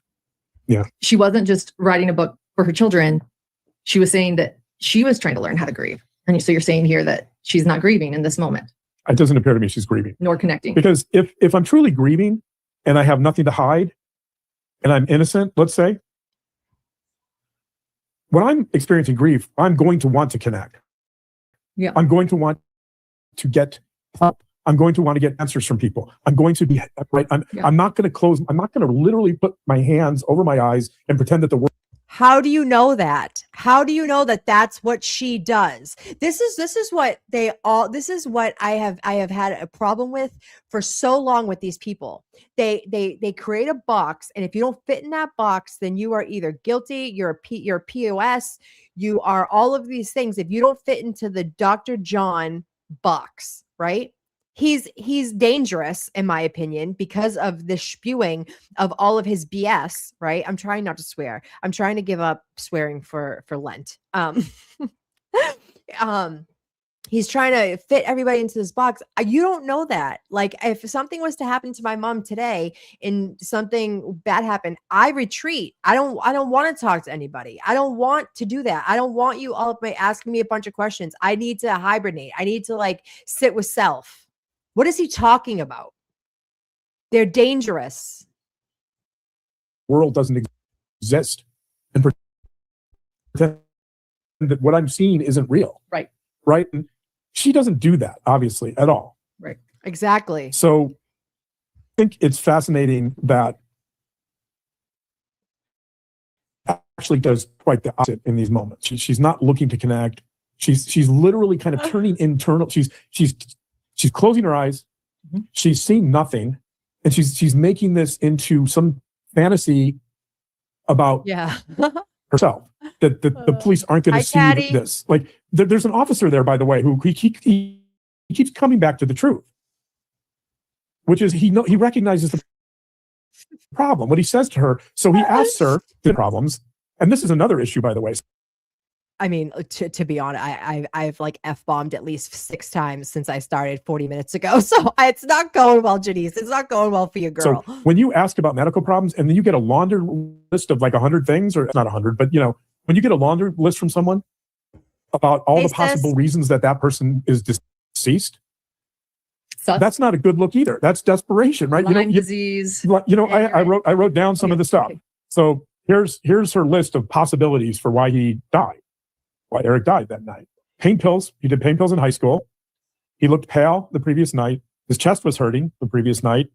Yeah. She wasn't just writing a book for her children. She was saying that she was trying to learn how to grieve. And so you're saying here that she's not grieving in this moment. It doesn't appear to me she's grieving. Nor connecting. Because if I'm truly grieving and I have nothing to hide and I'm innocent, let's say, when I'm experiencing grief, I'm going to want to connect. Yeah. I'm going to want to get help. I'm going to want to get answers from people. I'm going to be right. I'm not going to close. I'm not going to literally put my hands over my eyes and pretend that the world. How do you know that? How do you know that that's what she does? This is what I have had a problem with for so long with these people. They create a box, and if you don't fit in that box, then you are either guilty, you're a POS, you are all of these things. If you don't fit into the Dr. John box, right? He's dangerous, in my opinion, because of the spewing of all of his BS, right? I'm trying not to swear. I'm trying to give up swearing for Lent. He's trying to fit everybody into this box. You don't know that. Like, if something was to happen to my mom today and something bad happened, I retreat. I don't want to talk to anybody. I don't want to do that. I don't want you all of my asking me a bunch of questions. I need to hibernate. I need to like sit with self. What is he talking about? They're dangerous. World doesn't exist, and pretend that what I'm seeing isn't real. Right. Right. And she doesn't do that, obviously, at all. Right. Exactly. So I think it's fascinating that actually does quite the opposite in these moments. She's not looking to connect. She's literally kind of turning internal. She's closing her eyes. Mm-hmm. She's seeing nothing, and she's making this into some fantasy about herself. That the police aren't going to see Caddy. this. Like there's an officer there, by the way, who he keeps coming back to the truth, which is he recognizes the problem. What he says to her, so he asks her the problems, and this is another issue, by the way. I mean, to be honest, I've like F-bombed at least 6 times since I started 40 minutes ago. So it's not going well, Janice. It's not going well for you, girl. So when you ask about medical problems and then you get a laundry list of like 100 things, or not 100, but when you get a laundry list from someone about all the possible reasons that person is deceased, that's not a good look either. That's desperation, right? Lyme disease. I wrote down some of the stuff. Okay. So here's her list of possibilities for why he died. Why Eric died that night. Pain pills. He did pain pills in high school. He looked pale the previous night. His chest was hurting the previous night.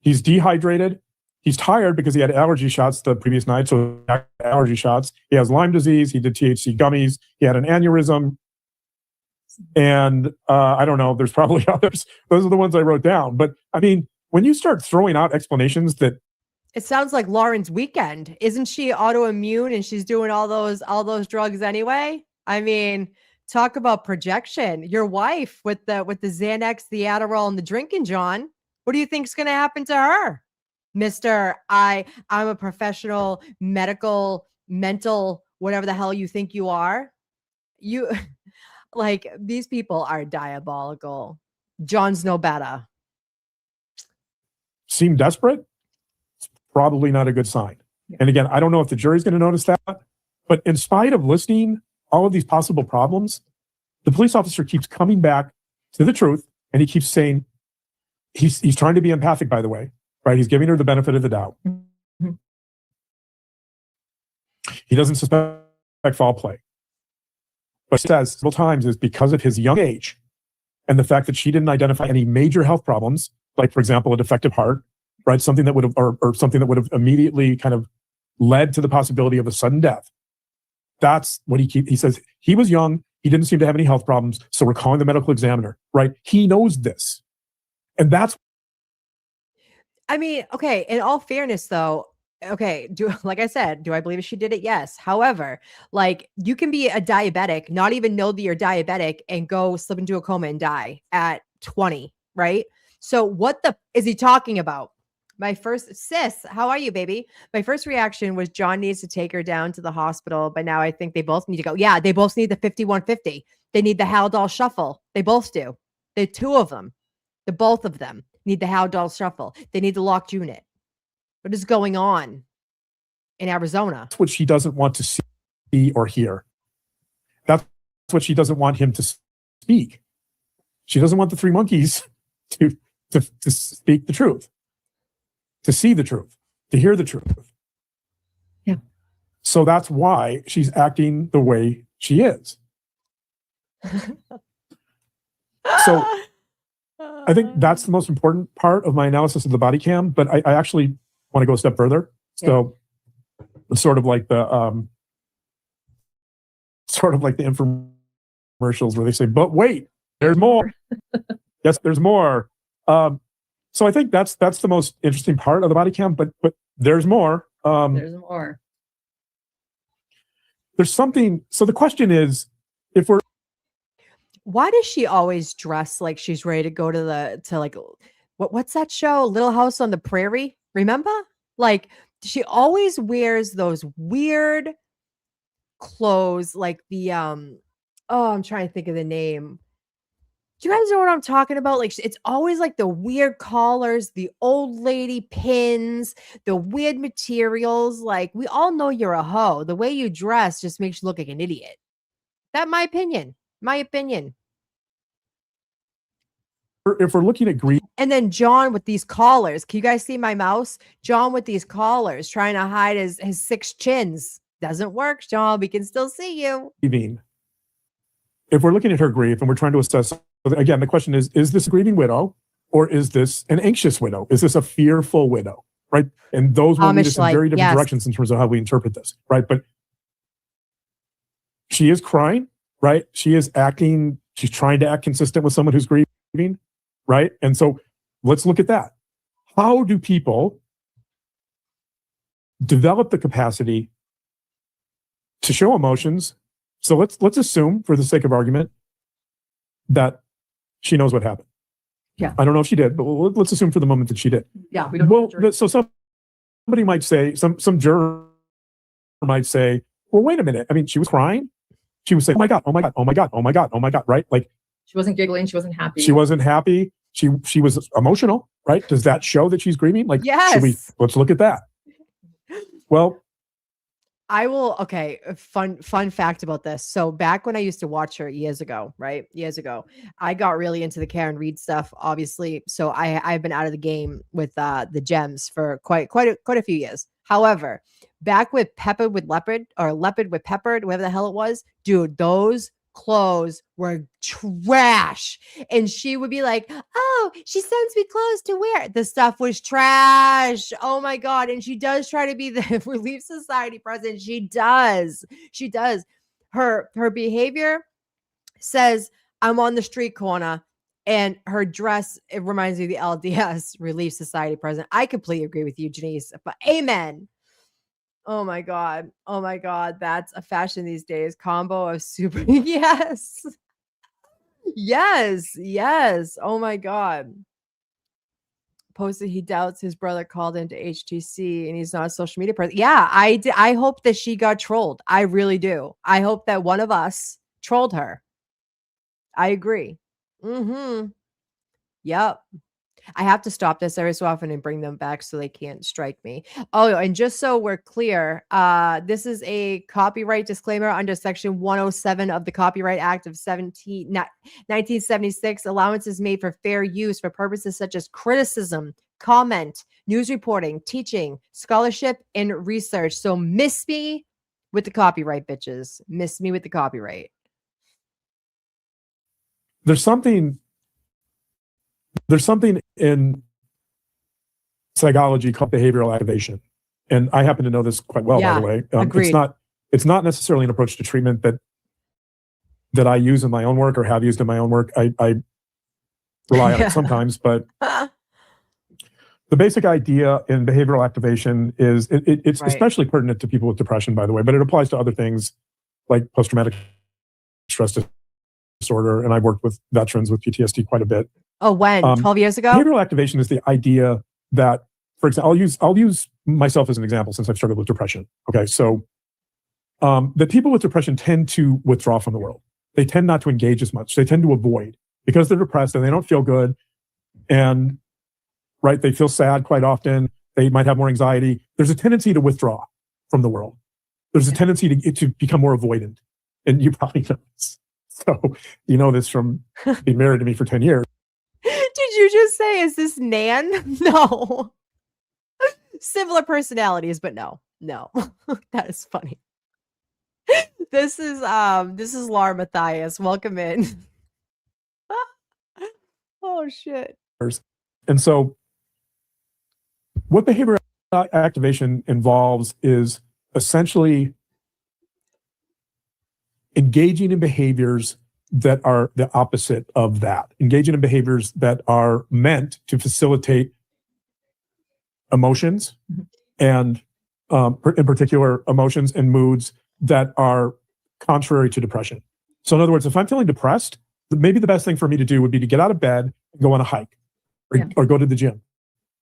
He's dehydrated. He's tired because he had allergy shots the previous night. So allergy shots. He has Lyme disease. He did THC gummies. He had an aneurysm. And I don't know, there's probably others. Those are the ones I wrote down. But I mean, when you start throwing out explanations that It sounds like Lauren's weekend. Isn't she autoimmune and she's doing all those drugs anyway? I mean, talk about projection. Your wife with the Xanax, the Adderall, and the drinking, John. What do you think's going to happen to her, Mister? I'm a professional, medical, mental, whatever the hell you think you are. You like these people are diabolical. John's no better. seem desperate, it's probably not a good sign. And again, I don't know if the jury's going to notice that, but in spite of listing all of these possible problems, the police officer keeps coming back to the truth, and he keeps saying he's trying to be empathic, by the way, right? He's giving her the benefit of the doubt. Mm-hmm. He doesn't suspect foul play. But he says several times is because of his young age and the fact that she didn't identify any major health problems, like, for example, a defective heart, right? Something that would have, or something that would have immediately kind of led to the possibility of a sudden death. That's what he says. He was young. He didn't seem to have any health problems. So we're calling the medical examiner, right? He knows this. And that's. I mean, okay, in all fairness though, okay, like I said, do I believe she did it? Yes. However, like you can be a diabetic, not even know that you're diabetic and go slip into a coma and die at 20, right? So what is he talking about? My first, sis, how are you, baby? My first reaction was John needs to take her down to the hospital, but now I think they both need to go. Yeah, they both need the 5150. They need the Haldol shuffle. They both do. The two of them, the both of them need the Haldol shuffle. They need the locked unit. What is going on in Arizona? That's what she doesn't want to see or hear. That's what she doesn't want him to speak. She doesn't want the three monkeys to speak the truth, to see the truth, to hear the truth. Yeah. So that's why she's acting the way she is. So I think that's the most important part of my analysis of the body cam, but I actually want to go a step further. So it's sort of like the infomercials where they say, but wait, there's more. Yes, there's more. So I think that's the most interesting part of the body cam, but there's more. There's more. There's something. So the question is, why does she always dress like she's ready to go to what's that show? Little House on the Prairie. Remember? Like she always wears those weird clothes, like the I'm trying to think of the name. Do you guys know what I'm talking about? Like it's always like the weird collars, the old lady pins, the weird materials. Like we all know you're a hoe. The way you dress just makes you look like an idiot. That's my opinion. My opinion. If we're looking at Grime, and then John with these collars. Can you guys see my mouse? John with these collars trying to hide his six chins. Doesn't work, John. We can still see you. If we're looking at her grief and we're trying to assess, again, the question is this a grieving widow or is this an anxious widow? Is this a fearful widow? Right? And those will lead us in very different directions in terms of how we interpret this. Right? But she is crying, right? She is acting, she's trying to act consistent with someone who's grieving. Right? And so let's look at that. How do people develop the capacity to show emotions? So let's assume, for the sake of argument, that she knows what happened. Yeah. I don't know if she did, but let's assume for the moment that she did. Yeah. We don't. Well, so somebody might say, some juror might say, well, wait a minute. I mean, she was crying. She was saying, oh my God, oh my God, oh my God, oh my God, oh my God, right? Like she wasn't giggling. She wasn't happy. She wasn't happy. She was emotional, right? Does that show that she's grieving? Like, yes. Let's look at that. Well, I will. Okay. Fun fact about this. So back when I used to watch her years ago, right? Years ago, I got really into the Karen Reed stuff, obviously. So I've been out of the game with the gems for quite a few years. However, back with Peppered with Leopard or Leopard with Peppered, whatever the hell it was, dude, those clothes were trash. And she would be like, oh, she sends me clothes to wear. The stuff was trash. Oh my God. And she does try to be the Relief Society president. She does. Her behavior says, I'm on the street corner and her dress, it reminds me of the LDS Relief Society president. I completely agree with you, Janice, but amen. Oh my God. Oh my God. That's a fashion these days. Combo of super. Yes. Yes. Yes. Oh my God. Posted he doubts his brother called into HTC and he's not a social media person. Yeah, I hope that she got trolled. I really do. I hope that one of us trolled her. I agree. Mm-hmm. Yep. I have to stop this every so often and bring them back so they can't strike me. Oh, and just so we're clear, this is a copyright disclaimer under Section 107 of the Copyright Act of 1976. Allowances made for fair use for purposes such as criticism, comment, news reporting, teaching, scholarship, and research. So miss me with the copyright, bitches. Miss me with the copyright. There's something in psychology called behavioral activation, and I happen to know this quite well. Yeah, by the way, agreed. It's not necessarily an approach to treatment that I use in my own work or have used in my own work. I rely on it sometimes, but the basic idea in behavioral activation is it's Right. especially pertinent to people with depression, by the way, but it applies to other things like post-traumatic stress disorder, and I've worked with veterans with PTSD quite a bit. Oh, when? 12 years ago? Behavioral activation is the idea that, for example, I'll use myself as an example since I've struggled with depression. Okay, so the people with depression tend to withdraw from the world. They tend not to engage as much. They tend to avoid because they're depressed and they don't feel good, and right, they feel sad quite often. They might have more anxiety. There's a tendency to withdraw from the world. There's a tendency to become more avoidant, and you probably know this. So you know this from being married to me for 10 years. Did you just say, is this Nan? No. Similar personalities, but no. That is funny. This is Laura Matthias. Welcome in. Oh shit. And so what behavioral activation involves is essentially engaging in behaviors that are the opposite of that, engaging in behaviors that are meant to facilitate emotions and in particular emotions and moods that are contrary to depression. So in other words, if I'm feeling depressed, maybe the best thing for me to do would be to get out of bed and go on a hike or go to the gym,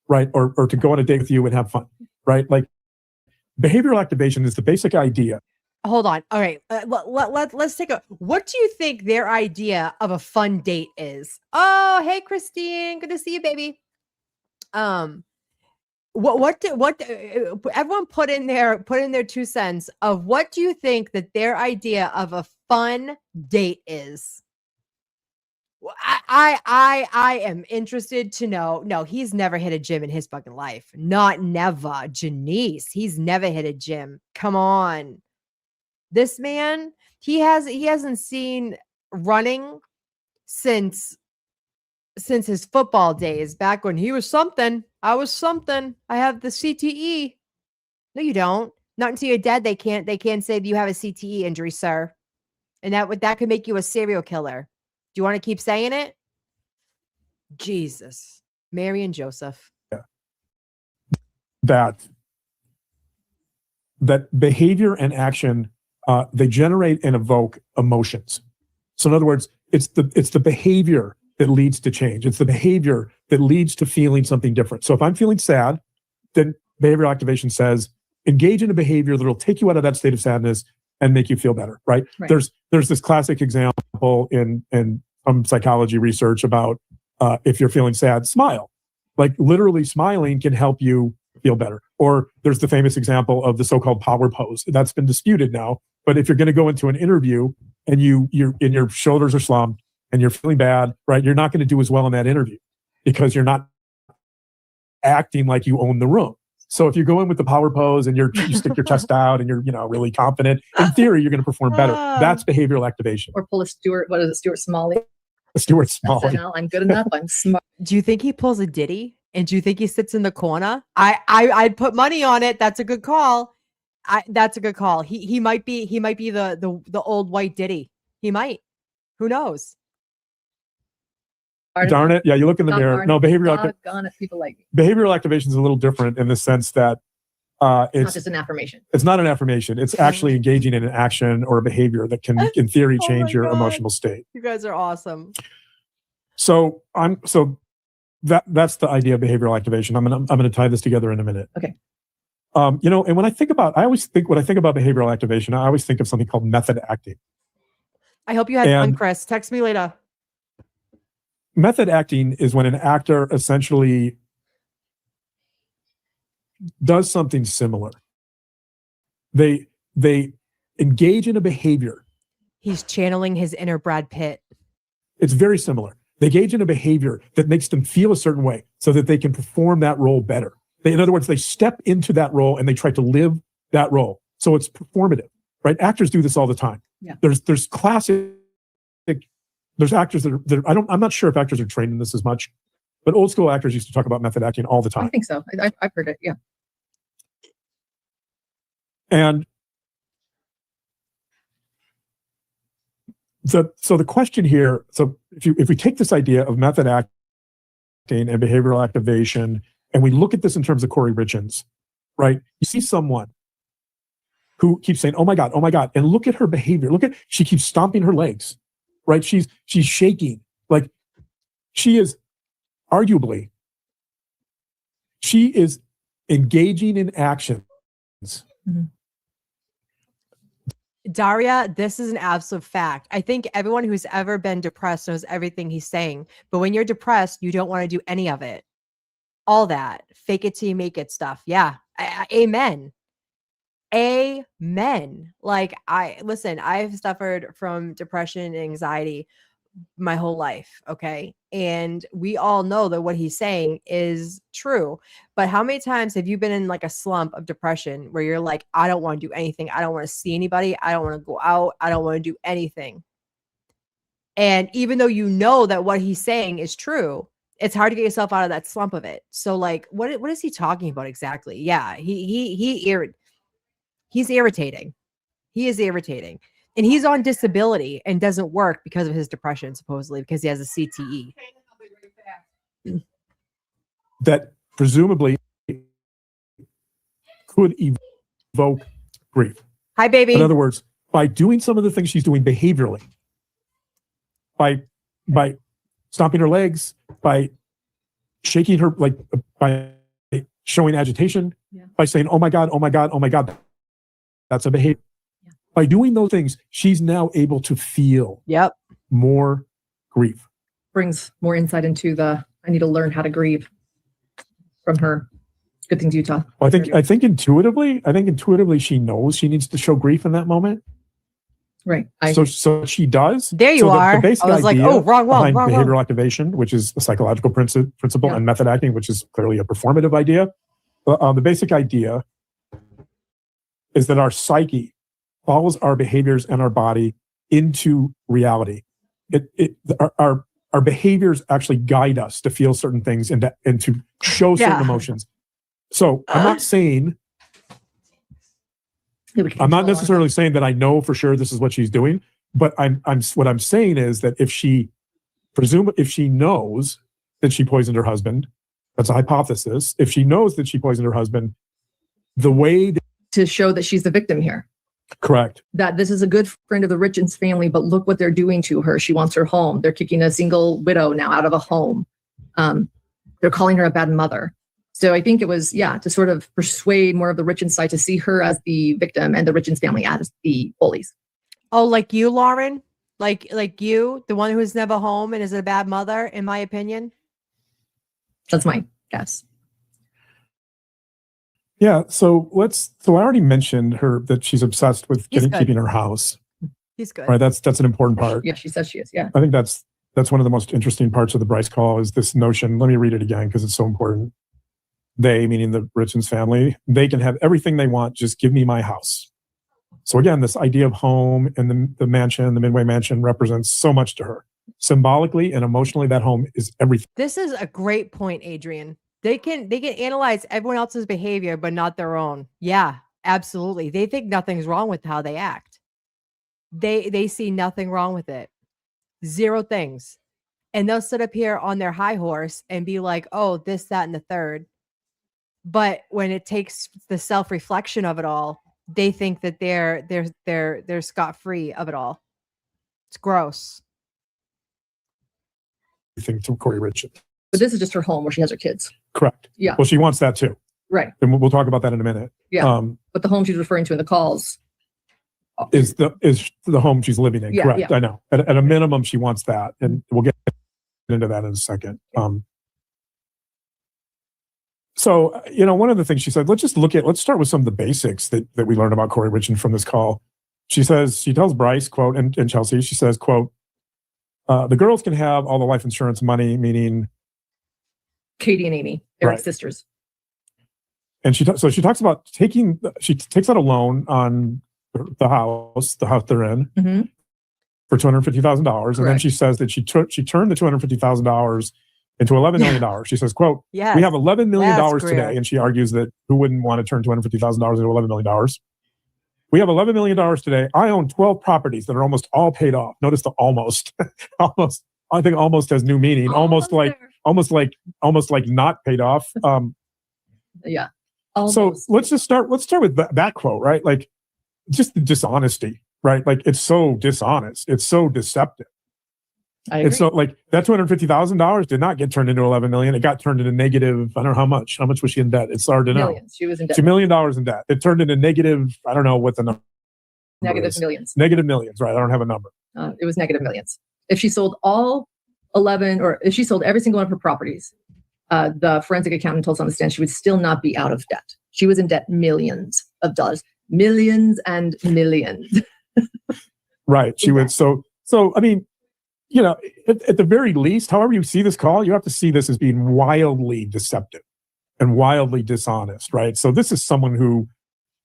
right? Or to go on a date with you and have fun, right? Like behavioral activation is the basic idea. Hold on. All right. Let's take a. What do you think their idea of a fun date is? Oh, hey, Christine. Good to see you, baby. Everyone put in their 2 cents of what do you think that their idea of a fun date is? I am interested to know. No, he's never hit a gym in his fucking life. Not never. Janice, he's never hit a gym. Come on. This man, he hasn't seen running since his football days, back when he was something. I was something. I have the CTE. No, you don't. Not until you're dead. They can't say that you have a CTE injury, sir. And that could make you a serial killer. Do you want to keep saying it? Jesus. Mary and Joseph. That behavior and action, they generate and evoke emotions. So in other words, it's the behavior that leads to change. It's the behavior that leads to feeling something different. So if I'm feeling sad, then behavioral activation says, engage in a behavior that will take you out of that state of sadness and make you feel better, right? There's this classic example in psychology research about if you're feeling sad, smile. Like literally smiling can help you feel better. Or there's the famous example of the so-called power pose. That's been disputed now. But if you're going to go into an interview and your shoulders are slumped and you're feeling bad, right? You're not going to do as well in that interview because you're not acting like you own the room. So if you go in with the power pose and you stick your chest out and you're really confident, in theory you're going to perform better. That's behavioral activation. Or pull a Stuart Smalley. Stuart Smalley. I'm good enough. I'm smart. Do you think he pulls a Diddy? And do you think he sits in the corner? I'd put money on it. That's a good call. That's a good call. He might be the old white Diddy. He might. Who knows? darn it. Yeah, you look in the mirror. No, Doggone it, people like me. behavioral activation is a little different in the sense that Not it's just an affirmation. it's not an affirmation. It's actually engaging in an action or a behavior that can, in theory, Oh change my your God. emotional state. You guys are awesome. So that's the idea of behavioral activation. I'm gonna tie this together in a minute. Okay. And when I think about behavioral activation, I always think of something called method acting. I hope you had fun, And- Chris. Text me later. Method acting is when an actor essentially does something similar. They engage in a behavior. He's channeling his inner Brad Pitt. It's very similar. They engage in a behavior that makes them feel a certain way so that they can perform that role better. In other words, they step into that role and they try to live that role. So it's performative, right? Actors do this all the time. Yeah. There's classic, there's actors that are, I'm not sure if actors are trained in this as much, but old school actors used to talk about method acting all the I time. think so. I've heard it. Yeah. And so the question here, so if we take this idea of method acting and behavioral activation, and we look at this in terms of Kouri Richins, right? You see someone who keeps saying, oh my God, and look at her behavior. She keeps stomping her legs, right? She's shaking. Like she is engaging in actions. Mm-hmm. Daria, this is an absolute fact. I think everyone who's ever been depressed knows everything he's saying. But when you're depressed, you don't want to do any of it. All that fake it till you make it stuff. Yeah. Amen. Amen. Like I've suffered from depression and anxiety my whole life. Okay. And we all know that what he's saying is true. But how many times have you been in like a slump of depression where you're like, I don't want to do anything. I don't want to see anybody. I don't want to go out. I don't want to do anything. And even though you know that what he's saying is true, it's hard to get yourself out of that slump of it. So like, what is he talking about exactly? Yeah. He's irritating. He is irritating. And he's on disability and doesn't work because of his depression, supposedly, because he has a CTE. That presumably could evoke grief. Hi, baby. In other words, by doing some of the things she's doing behaviorally, by stomping her legs, by shaking her, like by showing agitation, by saying, oh my God, that's a behavior. Yeah. By doing those things, she's now able to feel more grief. Brings more insight into I need to learn how to grieve from her. Good things, Utah. Well, I think intuitively she knows she needs to show grief in that moment. Right. So she does. There you are. The basic I was like, idea oh, wrong. behavioral activation, which is a psychological principle, and method acting, which is clearly a performative idea. The basic idea is that our psyche follows our behaviors and our body into reality. Our behaviors actually guide us to feel certain things and to show certain emotions. So I'm not saying, I'm not necessarily saying that I know for sure this is what she's doing, but what I'm saying is that if she knows that she poisoned her husband, that's a hypothesis. If she knows that she poisoned her husband, the way to show that she's the victim here. Correct. That this is a good friend of the Richins family, but look what they're doing to her. She wants her home. They're kicking a single widow now out of a home. They're calling her a bad mother. So I think it was, to sort of persuade more of the Richins side to see her as the victim and the Richins family as the bullies. Oh, like you, Lauren? Like you, the one who's never home and is a bad mother, in my opinion? That's my guess. Yeah. So I already mentioned that she's obsessed with keeping her house. He's good. Right. That's an important part. Yeah, she says she is. Yeah. I think that's one of the most interesting parts of the Bryce call is this notion. Let me read it again because it's so important. They, meaning the Richins family, they can have everything they want. Just give me my house. So again, this idea of home and the mansion, the Midway mansion, represents so much to her. Symbolically and emotionally, that home is everything. This is a great point, Adrian. They can analyze everyone else's behavior, but not their own. Yeah, absolutely. They think nothing's wrong with how they act. They see nothing wrong with it. Zero things. and they'll sit up here on their high horse and be like, oh, this, that, and the third. But when it takes the self-reflection of it all, they think that they're scot-free of it all. It's gross. Thing to Kouri Richards. But this is just her home where she has her kids. Correct. Yeah. Well, she wants that too. Right. And we'll talk about that in a minute. Yeah. But the home she's referring to in the calls is the home she's living in. Yeah, Correct. yeah. I know. At a minimum, she wants that, and we'll get into that in a second. So, one of the things she said, let's start with some of the basics that we learned about Kouri Richards from this call. She tells Bryce, quote, and Chelsea, she says, quote, the girls can have all the life insurance money, meaning Katie and Amy, Eric's Right. sisters. And she talks about she takes out a loan on the house they're in for $250,000. And then she says that she turned the $250,000 into $11 million. She says, quote, Yes. we have $11 million Yes, today. Greer. And she argues that who wouldn't want to turn $250,000 into $11 million? We have $11 million today. I own 12 properties that are almost all paid off. Notice the almost. Almost. I think almost has new meaning. Almost like not paid off. Yeah. So let's start with that quote, right? Like, just the dishonesty, right? Like, it's so dishonest. It's so deceptive. I agree. It's so like that $250,000 did not get turned into $11 million. It got turned into negative. I don't know how much. How much was she in debt? It's hard to know. Millions. She was in debt. $2 million in debt. It turned into negative. I don't know what the number Negative is. millions. Negative millions, right? I don't have a number. It was negative millions. If she sold all 11, or if she sold every single one of her properties, the forensic accountant told us on the stand she would still not be out of debt. She was in debt millions of dollars, millions and millions. Right. She would. So I mean, at the very least, however you see this call, you have to see this as being wildly deceptive and wildly dishonest, right? So this is someone who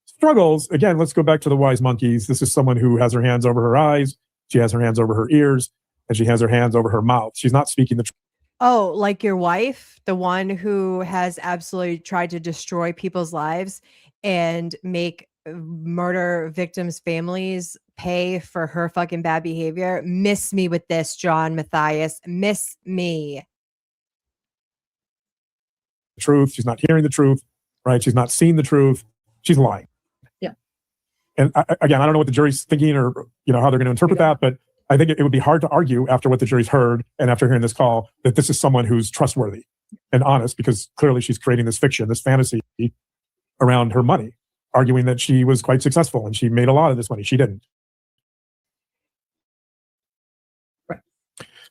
struggles. Again, let's go back to the wise monkeys. This is someone who has her hands over her eyes. She has her hands over her ears, and she has her hands over her mouth. She's not speaking the truth. Oh, like your wife, the one who has absolutely tried to destroy people's lives and make murder victims' families pay for her fucking bad behavior. Miss me with this, John Matthias. Miss me. Truth. She's not hearing the truth, right? She's not seeing the truth. She's lying. Yeah. And again, I don't know what the jury's thinking or how they're going to interpret that, but I think it would be hard to argue after what the jury's heard and after hearing this call that this is someone who's trustworthy and honest, because clearly she's creating this fiction, this fantasy around her money, arguing that she was quite successful and she made a lot of this money. She didn't. Right.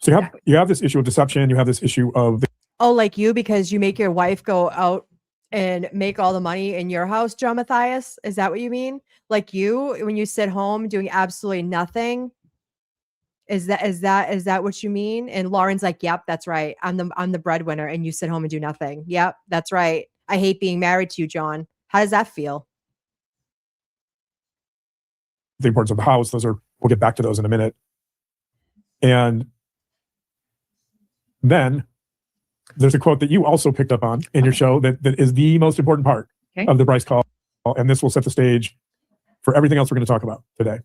So you have this issue of deception. You have this issue of Oh, like you, because you make your wife go out and make all the money in your house, John Matthias? Is that what you mean? Like you, when you sit home doing absolutely nothing? Is that what you mean? And Lauren's like, yep, that's right. I'm the breadwinner and you sit home and do nothing. Yep, that's right. I hate being married to you, John. How does that feel? the importance of the house. We'll get back to those in a minute. And then there's a quote that you also picked up on in your show that is the most important part of the Bryce call. And this will set the stage for everything else we're going to talk about today.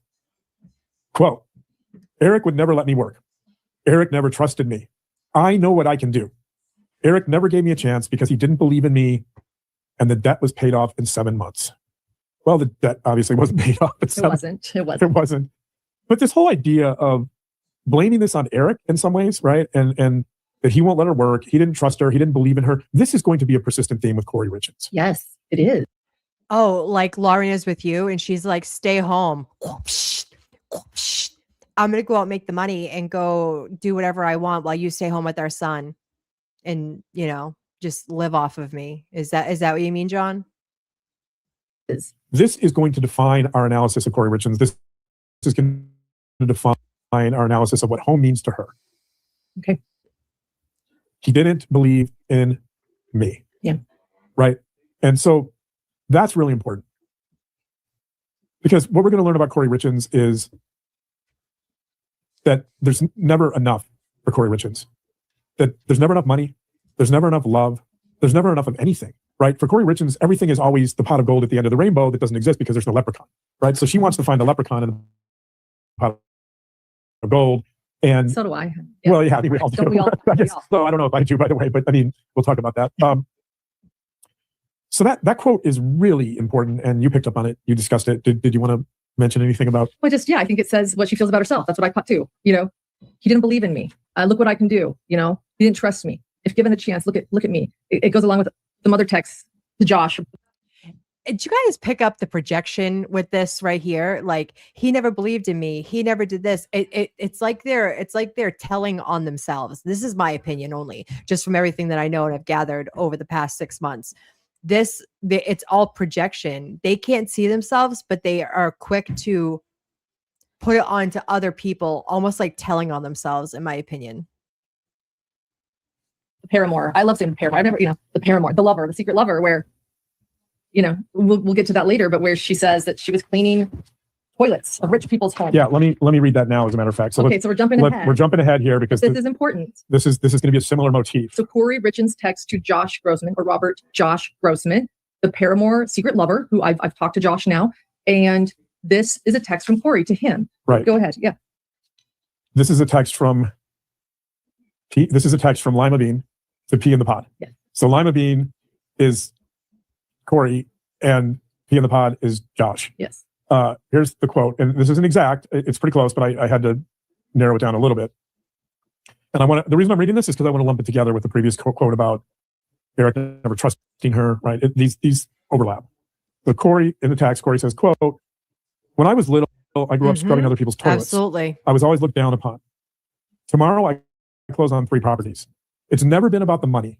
Quote, Eric would never let me work. Eric never trusted me. I know what I can do. Eric never gave me a chance because he didn't believe in me, and the debt was paid off in 7 months. Well, the debt obviously wasn't paid off. It wasn't. It wasn't. But this whole idea of blaming this on Eric in some ways, right? And that he won't let her work. He didn't trust her. He didn't believe in her. This is going to be a persistent theme with Kouri Richards. Yes, it is. Oh, like Lauren is with you and she's like, stay home. I'm going to go out and make the money and go do whatever I want while you stay home with our son and, just live off of me. Is that what you mean, John? This is going to define our analysis of Kouri Richards. This is going to define our analysis of what home means to her. Okay. He didn't believe in me. Yeah. Right. And so that's really important. Because what we're going to learn about Kouri Richards is that there's never enough for Kouri Richards. That there's never enough money. There's never enough love. There's never enough of anything. Right? For Kouri Richards, everything is always the pot of gold at the end of the rainbow that doesn't exist because there's no leprechaun. Right? So she wants to find a leprechaun in the pot of gold. And So do I. well, yeah, I mean, we all do. Don't we all? I guess, so I don't know if I do, by the way, but I mean, we'll talk about that. So that quote is really important, and you picked up on it. You discussed it. Did you want to mention anything about? Well, I think it says what she feels about herself. That's what I caught too. You know, he didn't believe in me. Look what I can do. You know, he didn't trust me. If given a chance, look at me. It goes along with some other texts to Josh. Did you guys pick up the projection with this right here? Like, he never believed in me. He never did this. It's like they're telling on themselves. This is my opinion only, just from everything that I know and I've gathered over the past 6 months. It's all projection. They can't see themselves, but they are quick to put it onto other people, almost like telling on themselves, in my opinion. The paramour. I love saying the paramour. I've never, the paramour, the lover, the secret lover, where, we'll get to that later, but where she says that she was cleaning toilets of rich people's homes. Yeah, let me read that now, as a matter of fact. So okay, so we're jumping ahead. We're jumping ahead here because this is important. This is going to be a similar motif. So Kouri Richens text to Josh Grossman, or Robert Josh Grossman, the paramour secret lover, who I've talked to Josh now, and this is a text from Kouri to him. Right. Go ahead. Yeah. This is a text from Lima Bean to Pea in the Pod. Yeah. So Lima Bean is Kouri and Pea in the Pod is Josh. Yes. Here's the quote, and this isn't exact. It's pretty close, but I had to narrow it down a little bit. And the reason I'm reading this is because I want to lump it together with the previous quote about Eric never trusting her, right? These overlap. The Kouri, in the text, Kouri says, quote, "When I was little, I grew up scrubbing other people's toilets. Absolutely. I was always looked down upon. Tomorrow, I close on 3 properties. It's never been about the money.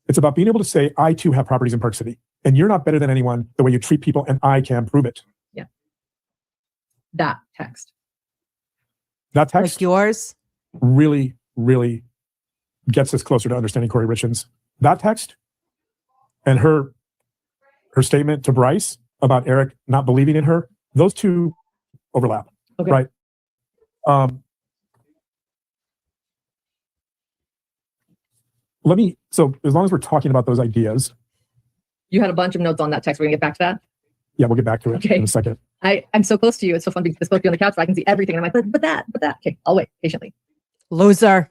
It's about being able to say, I too have properties in Park City, and you're not better than anyone the way you treat people, and I can prove it." Yeah. That text. That text Like yours? really, really gets us closer to understanding Kouri Richens. That text and her statement to Bryce about Eric not believing in her, those two overlap. Okay. Right? So as long as we're talking about those ideas. You had a bunch of notes on that text. We're going to get back to that. Yeah, we'll get back to it in a second. I'm so close to you. It's so fun being supposed to be on the couch, but I can see everything. And I'm like, but that. Okay, I'll wait patiently. Loser.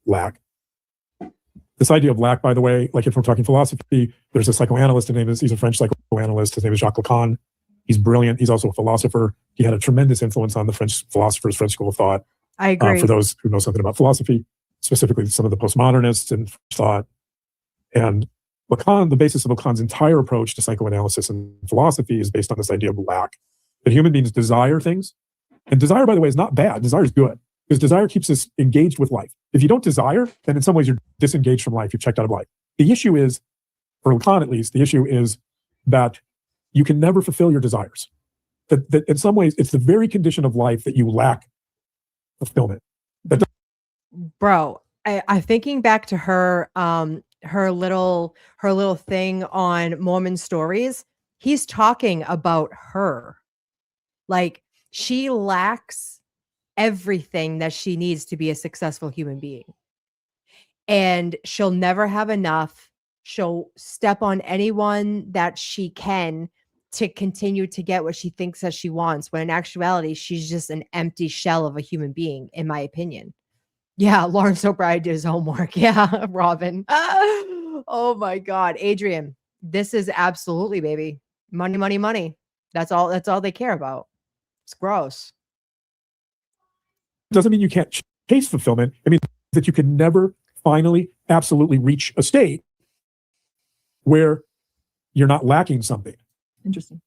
Lack. This idea of lack, by the way, like if we're talking philosophy, there's a psychoanalyst. He's a French psychoanalyst. His name is Jacques Lacan. He's brilliant. He's also a philosopher. He had a tremendous influence on the French philosophers, French school of thought. I agree. For those who know something about philosophy, specifically some of the postmodernists and thought. And Lacan, the basis of Lacan's entire approach to psychoanalysis and philosophy is based on this idea of lack. That human beings desire things. And desire, by the way, is not bad. Desire is good. Because desire keeps us engaged with life. If you don't desire, then in some ways you're disengaged from life. You're checked out of life. The issue is, for Lacan at least, the issue is that you can never fulfill your desires. That in some ways, it's the very condition of life that you lack fulfillment. Bro, I'm thinking back to her her little thing on Mormon Stories. He's talking about her. Like, she lacks everything that she needs to be a successful human being. And she'll never have enough. She'll step on anyone that she can to continue to get what she thinks that she wants, when in actuality, she's just an empty shell of a human being, in my opinion. Yeah, Lawrence O'Brien did his homework. Yeah, Robin. Oh my God. Adrian, this is absolutely, baby. Money, money, money. That's all they care about. It's gross. Doesn't mean you can't chase fulfillment. It means that you can never finally absolutely reach a state where you're not lacking something. Interesting.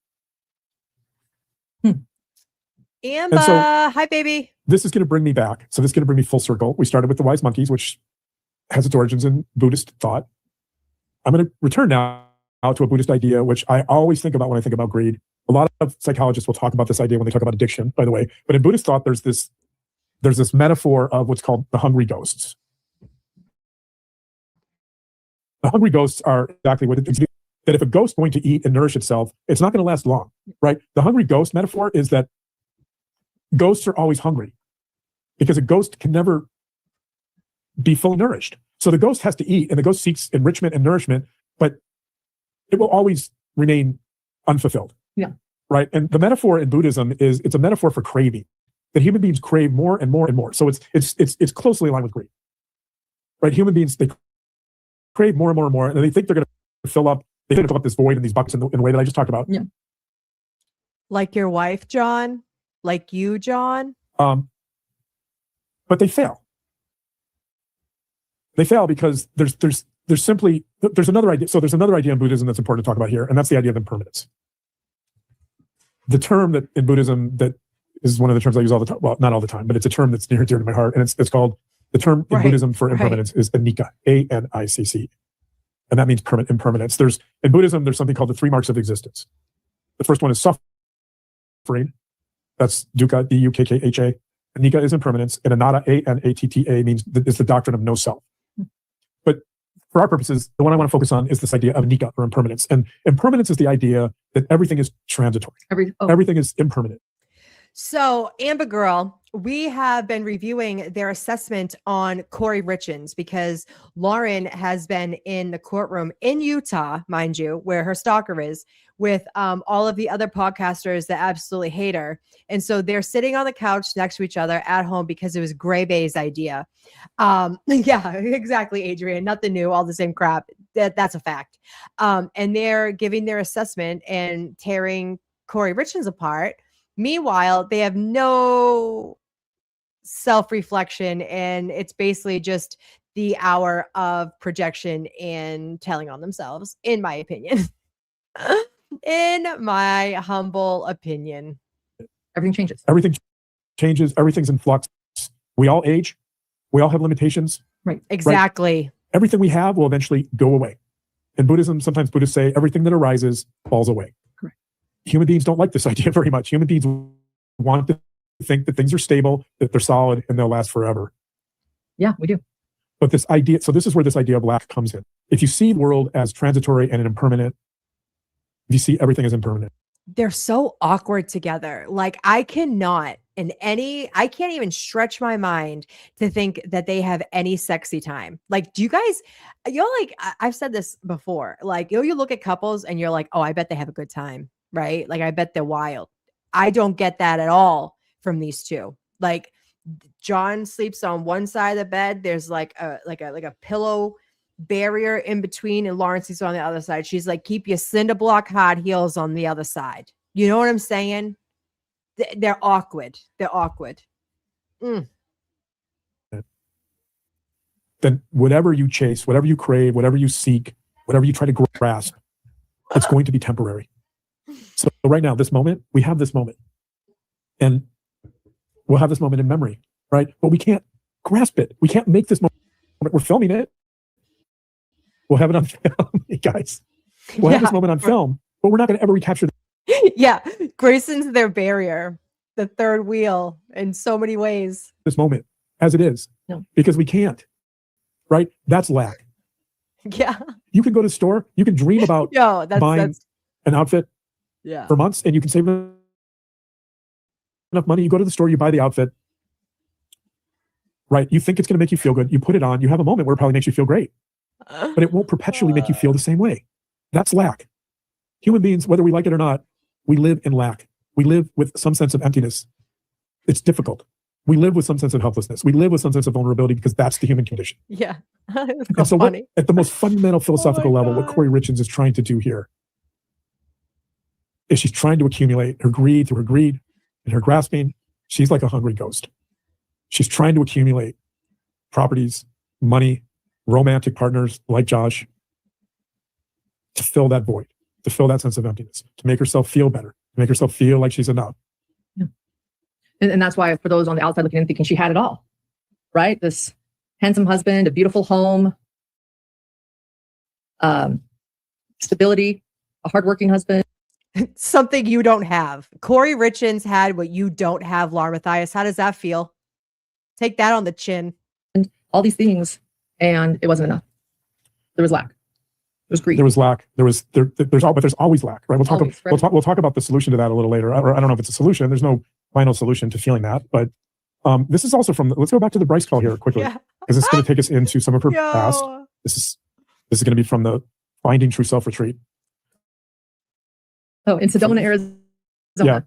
Amber, so, hi, baby. This is going to bring me back. So this is going to bring me full circle. We started with the wise monkeys, which has its origins in Buddhist thought. I'm going to return now to a Buddhist idea, which I always think about when I think about greed. A lot of psychologists will talk about this idea when they talk about addiction, by the way. But in Buddhist thought, there's this metaphor of what's called the hungry ghosts. The hungry ghosts are exactly what it is. That if a ghost is going to eat and nourish itself, it's not going to last long, right? The hungry ghost metaphor is that ghosts are always hungry because a ghost can never be fully nourished. So the ghost has to eat, and the ghost seeks enrichment and nourishment, but it will always remain unfulfilled. Yeah. Right. And the metaphor in Buddhism it's a metaphor for craving. that human beings crave more and more and more. So it's closely aligned with greed, right? Human beings, they crave more and more and more, and they think they're going to fill up this void in these buckets in the way that I just talked about. Yeah. Like your wife, John, like you, John. But they fail. They fail because there's another idea. So there's another idea in Buddhism that's important to talk about here, and that's the idea of impermanence. The term that in Buddhism that is one of the terms I use all the time. Well, not all the time, but it's a term that's near and dear to my heart, and it's called, the term in Buddhism for impermanence is anicca, A-N-I-C-C, and that means impermanence. In Buddhism, there's something called the 3 marks of existence. The first one is suffering. That's dukkha, D-U-K-K-H-A. Anicca is impermanence, and anatta, A-N-A-T-T-A, means it's the doctrine of no self. But for our purposes, the one I want to focus on is this idea of anicca, or impermanence. And impermanence is the idea that everything is transitory. Everything is impermanent. So, Amber Girl, we have been reviewing their assessment on Kouri Richins because Lauren has been in the courtroom in Utah, mind you, where her stalker is, with all of the other podcasters that absolutely hate her. And so they're sitting on the couch next to each other at home because it was Gray Bay's idea. Yeah, exactly, Adrian. Nothing new, all the same crap. That's a fact. And they're giving their assessment and tearing Kouri Richins apart. Meanwhile, they have no self-reflection, and it's basically just the hour of projection and telling on themselves, in my opinion. In my humble opinion. Everything changes. Everything changes. Everything's in flux. We all age. We all have limitations. Right. Exactly. Right? Everything we have will eventually go away. In Buddhism, sometimes Buddhists say everything that arises falls away. Correct. Human beings don't like this idea very much. Human beings want to think that things are stable, that they're solid, and they'll last forever. Yeah, we do. But this idea, so this is where this idea of lack comes in. If you see the world as transitory and impermanent, if you see everything as impermanent. They're so awkward together. Like I can't even stretch my mind to think that they have any sexy time. Like, do you guys, like I've said this before, like, you look at couples and you're like, oh, I bet they have a good time, right? Like, I bet they're wild. I don't get that at all from these two. Like, John sleeps on one side of the bed. There's like a pillow barrier in between, and Lawrence is on the other side. She's like, keep your cinder block hard heels on the other side. You know what I'm saying? They're awkward. They're awkward. Then whatever you chase, whatever you crave, whatever you seek, whatever you try to grasp, it's going to be temporary. So right now, this moment, we have this moment, and we'll have this moment in memory, right? But we can't grasp it. We can't make this moment. We're filming it. We'll have it on film, guys. We'll have this moment on film, but we're not going to ever recapture Yeah, Grayson's their barrier, the third wheel in so many ways. this moment as it is, because we can't, right? That's lack. Yeah. You can go to the store, you can dream about buying an outfit for months, and you can save enough money. You go to the store, you buy the outfit, right? You think it's going to make you feel good. You put it on, you have a moment where it probably makes you feel great, but it won't perpetually make you feel the same way. That's lack. Human beings, whether we like it or not, we live in lack. We live with some sense of emptiness. It's difficult. We live with some sense of helplessness. We live with some sense of vulnerability because that's the human condition. Yeah. And so at the most fundamental philosophical level, what Kouri Richins is trying to do here is she's trying to accumulate her greed through her greed and her grasping. She's like a hungry ghost. She's trying to accumulate properties, money, romantic partners like Josh to fill that void, to fill that sense of emptiness, to make herself feel better, to make herself feel like she's enough. Yeah. And that's why for those on the outside looking in, thinking she had it all, right? This handsome husband, a beautiful home, stability, a hardworking husband. Something you don't have. Kouri Richins had what you don't have, Laura Mathias. How does that feel? Take that on the chin. And all these things, and it wasn't enough. There was lack. There was greed. There was lack. There's always lack, right? We'll talk about the solution to that a little later. Or I don't know if it's a solution. There's no final solution to feeling that, but this is also let's go back to the Bryce call here quickly, because it's going to take us into some of her past. This is going to be from the Finding True Self retreat. Oh, in Sedona, Arizona. Yeah.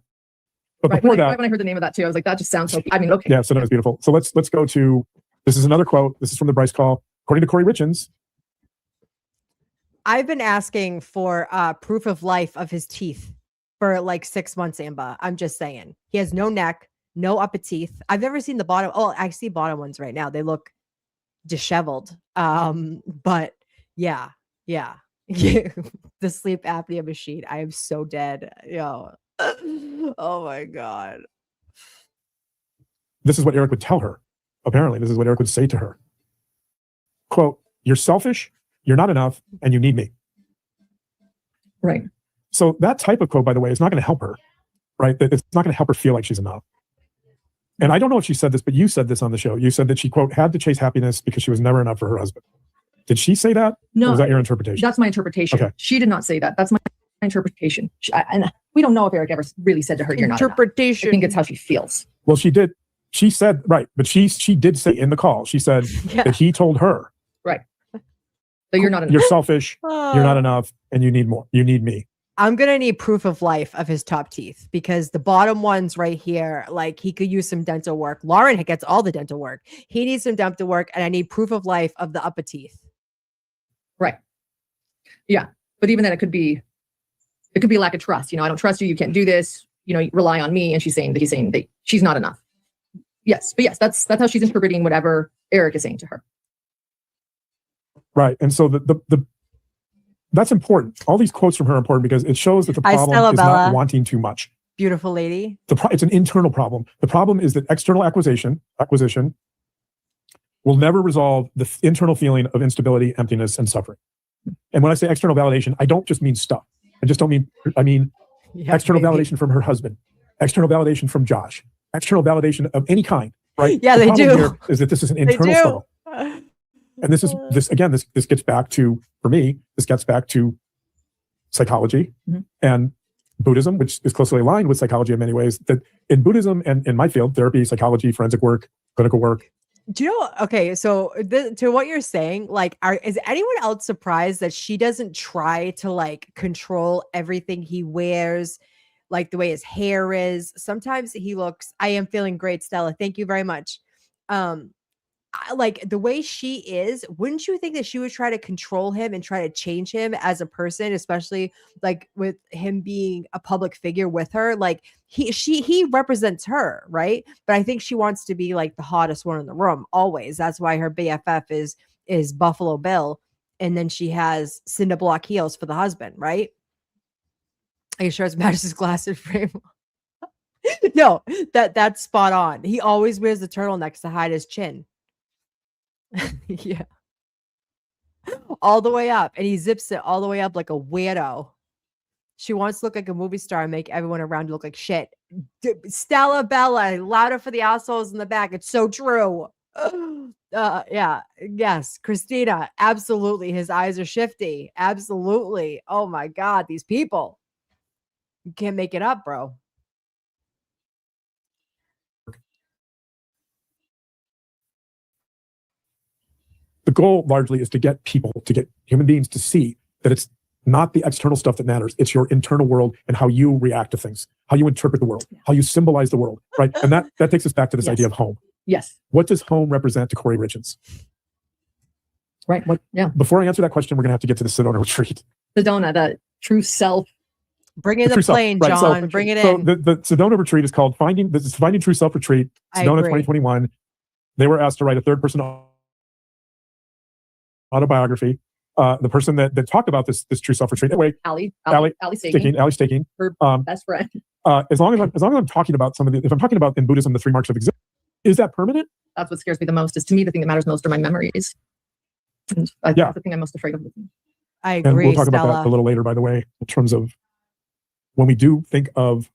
But Right. before When I, that, right when I heard the name of that too, I was like, that just sounds so. I mean, okay. yeah, Sedona's beautiful. So let's go to, this is another quote. This is from the Bryce call. According to Kouri Richins, I've been asking for proof of life of his teeth for like 6 months, Amba. I'm just saying. He has no neck, no upper teeth. I've never seen the bottom. Oh, I see bottom ones right now. They look disheveled. But yeah. The sleep apnea machine. I am so dead. Yo. Oh my God. this is what Eric would tell her. Apparently, this is what Eric would say to her. Quote, "You're selfish, you're not enough, and you need me." Right. So that type of quote, by the way, is not going to help her, right? It's not going to help her feel like she's enough. And I don't know if she said this, but you said this on the show. You said that she, quote, had to chase happiness because she was never enough for her husband. Did she say that? No. Or was that your interpretation? That's my interpretation. Okay. She did not say that. That's my interpretation. And we don't know if Eric ever really said to her, "You're not enough." Interpretation. I think it's how she feels. Well, she did. She said, right, but she did say in the call, she said Yeah. that he told her, So you're not enough. "You're selfish, you're not enough, and you need more. You need me." I'm gonna need proof of life of his top teeth because the bottom ones right here, like he could use some dental work. Lauren gets all the dental work. He needs some dental work, and I need proof of life of the upper teeth. Right. Yeah. But even then it could be a lack of trust. I don't trust you. You can't do this. You rely on me. And he's saying that she's not enough. Yes. But yes, that's how she's interpreting whatever Eric is saying to her. Right. And so that's important. All these quotes from her are important because it shows that the Hi, problem Stella is Bella. not wanting too much. Beautiful lady. It's an internal problem. The problem is that external acquisition will never resolve the internal feeling of instability, emptiness, and suffering. And when I say external validation, I don't just mean stuff. I mean Yeah, external baby. validation from her husband, external validation from Josh, external validation of any kind, right? Yeah, The they problem do. here is that this is an They internal do. struggle. And this gets back to, for me, this gets back to psychology and Buddhism, which is closely aligned with psychology in many ways. That in Buddhism and in my field, therapy, psychology, forensic work, clinical work, Do you know? Okay, so to what you're saying, like, is anyone else surprised that she doesn't try to like control everything he wears, like the way his hair is? Sometimes he looks. I am feeling great, Stella. Thank you very much. Like the way she is, wouldn't you think that she would try to control him and try to change him as a person, especially like with him being a public figure with her? Like he represents her, right? But I think she wants to be like the hottest one in the room always. That's why her BFF is Buffalo Bill, and then she has cinder block heels for the husband, right? Are you sure it's matches glasses frame? No, that's spot on. He always wears the turtlenecks to hide his chin. Yeah. All the way up. And he zips it all the way up like a weirdo. She wants to look like a movie star and make everyone around look like shit. Stella Bella, louder for the assholes in the back. It's so true. Yeah. Yes. Christina, absolutely. His eyes are shifty. Absolutely. Oh my God. These people. You can't make it up, bro. the goal largely is to get human beings to see that it's not the external stuff that matters. It's your internal world and how you react to things, how you interpret the world, how you symbolize the world, right? And that takes us back to this idea of home. Yes. What does home represent to Kouri Richins? Right. Yeah. Before I answer that question, we're going to have to get to the Sedona retreat. Sedona, the true self. Bring in the True Self, plane, right, John. so- Bring it So in. the Sedona retreat is called Finding True Self Retreat, I Sedona agree. 2021. They were asked to write a third person autobiography. The person that talked about this true self retreat. Anyway, Ali Staking, her best friend. as long as I'm talking about if I'm talking about in Buddhism the three marks of existence, is that permanent? That's what scares me the most. Is to me the thing that matters most are my memories. And that's the thing I'm most afraid of. I And agree, we'll talk about Stella. that a little later, by the way, in terms of when we do think of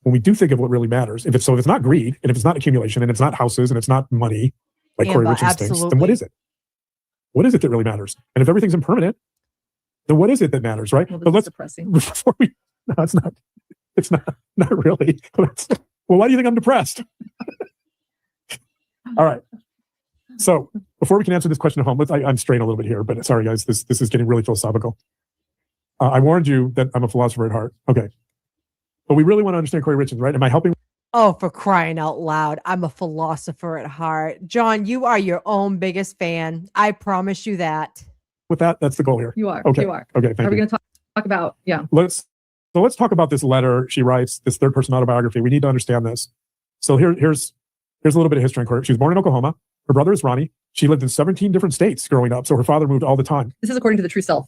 what really matters. If it's not greed, and if it's not accumulation, and it's not houses, and it's not money, like Kouri Richins thinks, then what is it? What is it that really matters? And if everything's impermanent, then what is it that matters, right? Well, But let's depressing. before we. No, it's not. It's not really. Well, why do you think I'm depressed? All right. So before we can answer this question of home, I'm straying a little bit here, but sorry guys, this is getting really philosophical. I warned you that I'm a philosopher at heart. Okay. But we really want to understand Kouri Richards, right? Am I helping? Oh, for crying out loud. I'm a philosopher at heart. John, you are your own biggest fan. I promise you that. With that, that's the goal here. You are. Okay. You are. Okay. Thank Are we you. going to talk about? Yeah. Let's talk about this letter she writes, this third person autobiography. We need to understand this. So here's a little bit of history on Kouri. She was born in Oklahoma. Her brother is Ronnie. She lived in 17 different states growing up. So her father moved all the time. This is according to the True Self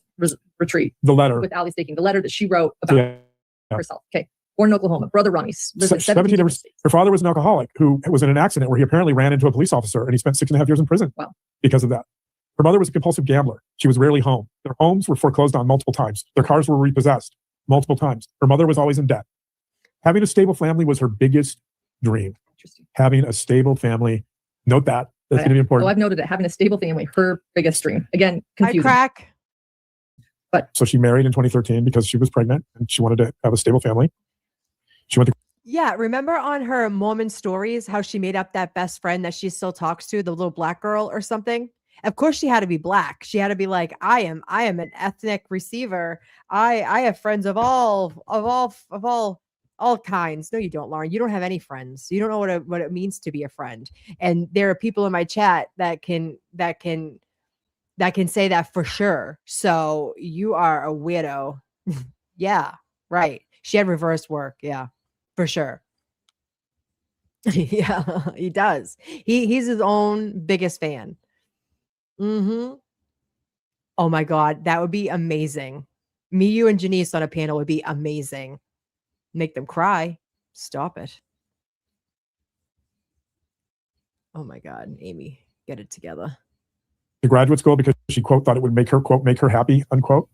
retreat The letter. with Ali Staking, the letter that she wrote about herself. Okay. Born in Oklahoma. Brother Ronnie lived in 17 different states. Her father was an alcoholic who was in an accident where he apparently ran into a police officer and he spent 6.5 years in prison. Wow. Because of that. Her mother was a compulsive gambler. She was rarely home. Their homes were foreclosed on multiple times. Their cars were repossessed multiple times. Her mother was always in debt. Having a stable family was her biggest dream. Interesting. Having a stable family. Note that. That's going to be important. Oh, I've noted it. Having a stable family, her biggest dream. Again, confusing. I crack. So she married in 2013 because she was pregnant and she wanted to have a stable family. She went to Yeah, remember on her Mormon stories how she made up that best friend that she still talks to, the little black girl or something? Of course she had to be black. She had to be like, I am an ethnic receiver. I have friends of all kinds. No, you don't, Lauren. You don't have any friends. You don't know what it means to be a friend. And there are people in my chat that can say that for sure. So you are a weirdo. Yeah, right. She had reverse work. Yeah, for sure. Yeah, he does. He's his own biggest fan. Mm-hmm. Oh my God, that would be amazing. Me, you, and Janice on a panel would be amazing. Make them cry. Stop it. Oh my God, Amy, get it together. to graduate school because she, quote, thought it would make her, quote, make her happy, unquote.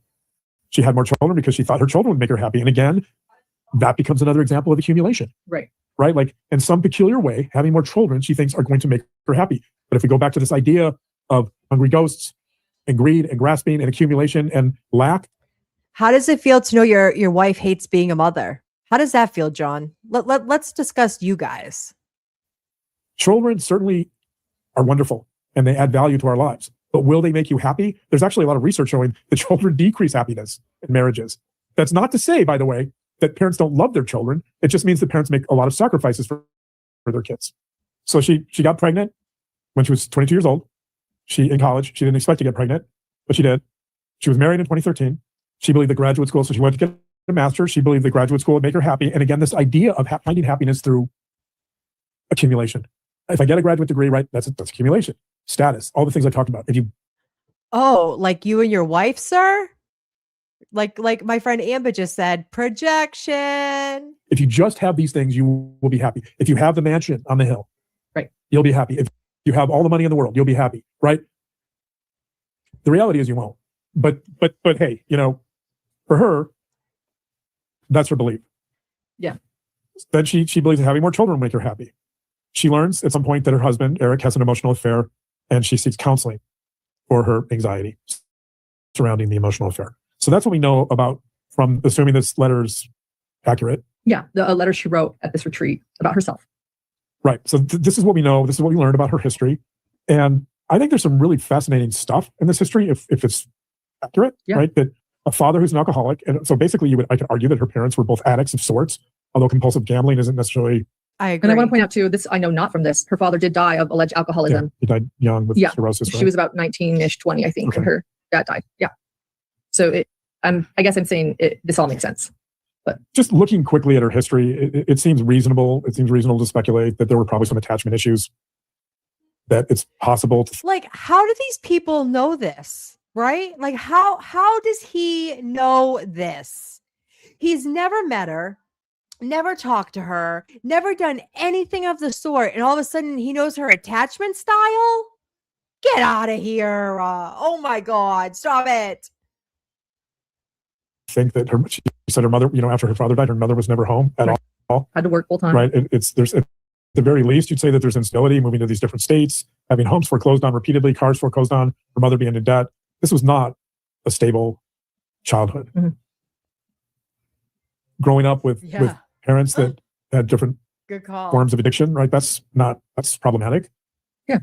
She had more children because she thought her children would make her happy. And again, that becomes another example of accumulation. Right. Right? Like in some peculiar way, having more children, she thinks are going to make her happy. But if we go back to this idea of hungry ghosts and greed and grasping and accumulation and lack. How does it feel to know your wife hates being a mother? How does that feel, John? Let's discuss you guys. Children certainly are wonderful and they add value to our lives. But will they make you happy? There's actually a lot of research showing that children decrease happiness in marriages. That's not to say, by the way, that parents don't love their children. It just means that parents make a lot of sacrifices for their kids. So she got pregnant when she was 22 years old. In college, she didn't expect to get pregnant, but she did. She was married in 2013. She believed that graduate school, so she went to get a master's. She believed that graduate school would make her happy. And again, this idea of finding happiness through accumulation. If I get a graduate degree, right, that's accumulation, status, all the things I talked about. Like you and your wife, sir? Like my friend Amber just said, projection. If you just have these things, you will be happy. If you have the mansion on the hill, right, you'll be happy. If you have all the money in the world, you'll be happy, right? The reality is you won't. But hey, for her, that's her belief. Yeah. Then she believes that having more children will make her happy. She learns at some point that her husband, Eric, has an emotional affair, and she seeks counseling for her anxiety surrounding the emotional affair. So that's what we know about from assuming this letter's accurate. Yeah, a letter she wrote at this retreat about herself. Right. So this is what we know. This is what we learned about her history. And I think there's some really fascinating stuff in this history if it's accurate, right? That a father who's an alcoholic. And so basically I could argue that her parents were both addicts of sorts, although compulsive gambling isn't necessarily. I agree. And I want to point out too, this, I know not from this, her father did die of alleged alcoholism. Yeah, he died young with cirrhosis. She was about 19-ish, 20, I think, when her dad died. Yeah. So I guess I'm saying this all makes sense. But just looking quickly at her history, it seems reasonable. It seems reasonable to speculate that there were probably some attachment issues, that it's possible to. Like, how do these people know this, right? Like, how does he know this? He's never met her, never talked to her, never done anything of the sort. And all of a sudden he knows her attachment style? Get out of here. Oh my God, stop it. Think that she said her mother, after her father died, her mother was never home at all. Had to work full time. Right. There's at the very least, you'd say that there's instability, moving to these different states, having homes foreclosed on repeatedly, cars foreclosed on, her mother being in debt. This was not a stable childhood. Mm-hmm. Growing up with parents that had different forms of addiction, right? That's problematic. Yeah.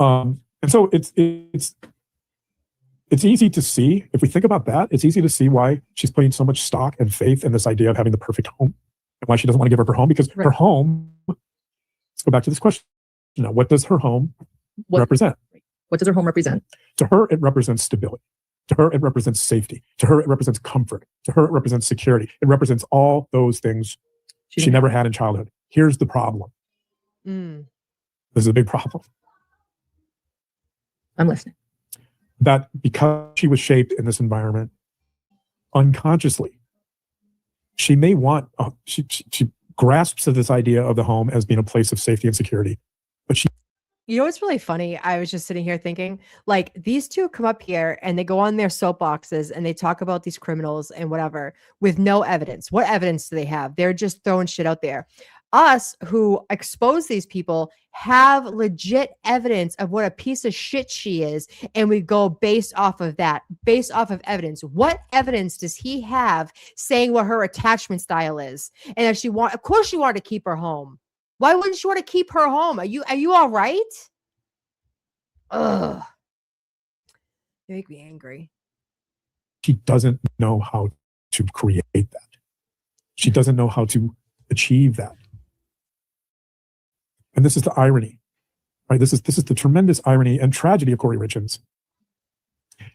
And so it's it's easy to see, if we think about that, it's easy to see why she's putting so much stock and faith in this idea of having the perfect home and why she doesn't want to give up her home, because her home, let's go back to this question. What does her home represent? What does her home represent? To her, it represents stability. To her, it represents safety. To her, it represents comfort. To her, it represents security. It represents all those things she never had in childhood. Here's the problem. This is a big problem. I'm listening. That because she was shaped in this environment unconsciously, she may want, she grasps at this idea of the home as being a place of safety and security, but she. You know what's really funny? I was just sitting here thinking, like, these two come up here and they go on their soapboxes and they talk about these criminals and whatever with no evidence. What evidence do they have? They're just throwing shit out there. Us who expose these people have legit evidence of what a piece of shit she is, and we go based off of that, based off of evidence. What evidence does he have saying what her attachment style is? And if she of course she wanted to keep her home. Why wouldn't she want to keep her home? Are you all right? Ugh. You make me angry. She doesn't know how to create that. She doesn't know how to achieve that. And this is the irony, right? This is the tremendous irony and tragedy of Kouri Richins,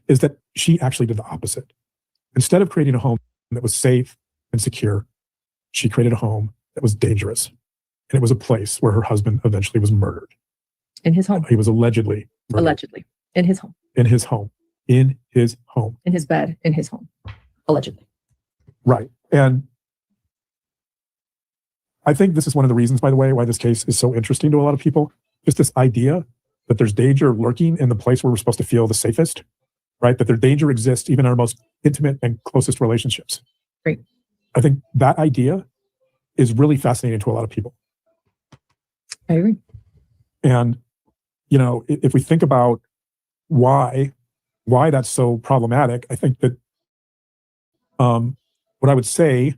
is that she actually did the opposite. Instead of creating a home that was safe and secure, she created a home that was dangerous. And it was a place where her husband eventually was murdered. In his home. He was allegedly murdered. Allegedly. In his home. In his home. In his home. In his bed. In his home. Allegedly. Right. And I think this is one of the reasons, by the way, why this case is so interesting to a lot of people. Just this idea that there's danger lurking in the place where we're supposed to feel the safest, right? That their danger exists even in our most intimate and closest relationships. Great. I think that idea is really fascinating to a lot of people. I agree. And, if we think about why that's so problematic, I think that what I would say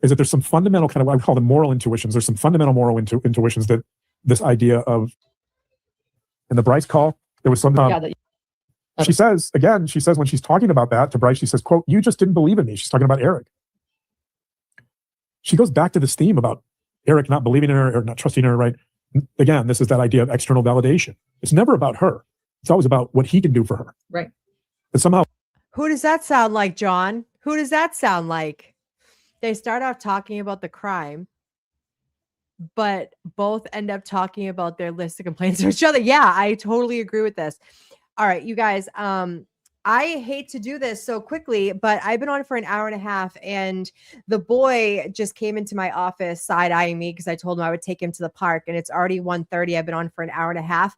is that there's some fundamental kind of what I would call the moral intuitions. There's some fundamental moral intuitions that this idea of, in the Bryce call, there was some, she says when she's talking about that to Bryce, she says, quote, "You just didn't believe in me." She's talking about Eric. She goes back to this theme about Eric not believing in her or not trusting her, right? Again, this is that idea of external validation. It's never about her. It's always about what he can do for her. Right. But somehow. Who does that sound like, John? Who does that sound like? They start off talking about the crime, but both end up talking about their list of complaints to each other. Yeah, I totally agree with this. All right, you guys, I hate to do this so quickly, but I've been on for an hour and a half, and the boy just came into my office side-eyeing me because I told him I would take him to the park, and it's already 1:30. I've been on for an hour and a half.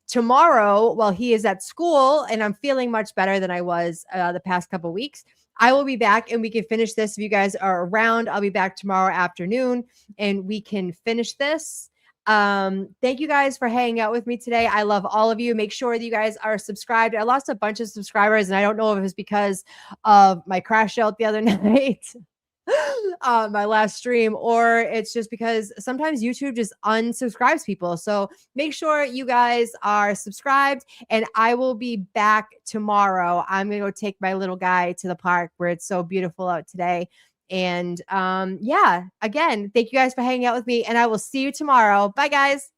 Tomorrow, while he is at school, and I'm feeling much better than I was the past couple weeks, I will be back and we can finish this. If you guys are around, I'll be back tomorrow afternoon and we can finish this. Thank you guys for hanging out with me today. I love all of you. Make sure that you guys are subscribed. I lost a bunch of subscribers and I don't know if it was because of my crash out the other night, my last stream, or it's just because sometimes YouTube just unsubscribes people. So make sure you guys are subscribed and I will be back tomorrow. I'm going to go take my little guy to the park where it's so beautiful out today. And yeah, again, thank you guys for hanging out with me and I will see you tomorrow. Bye guys.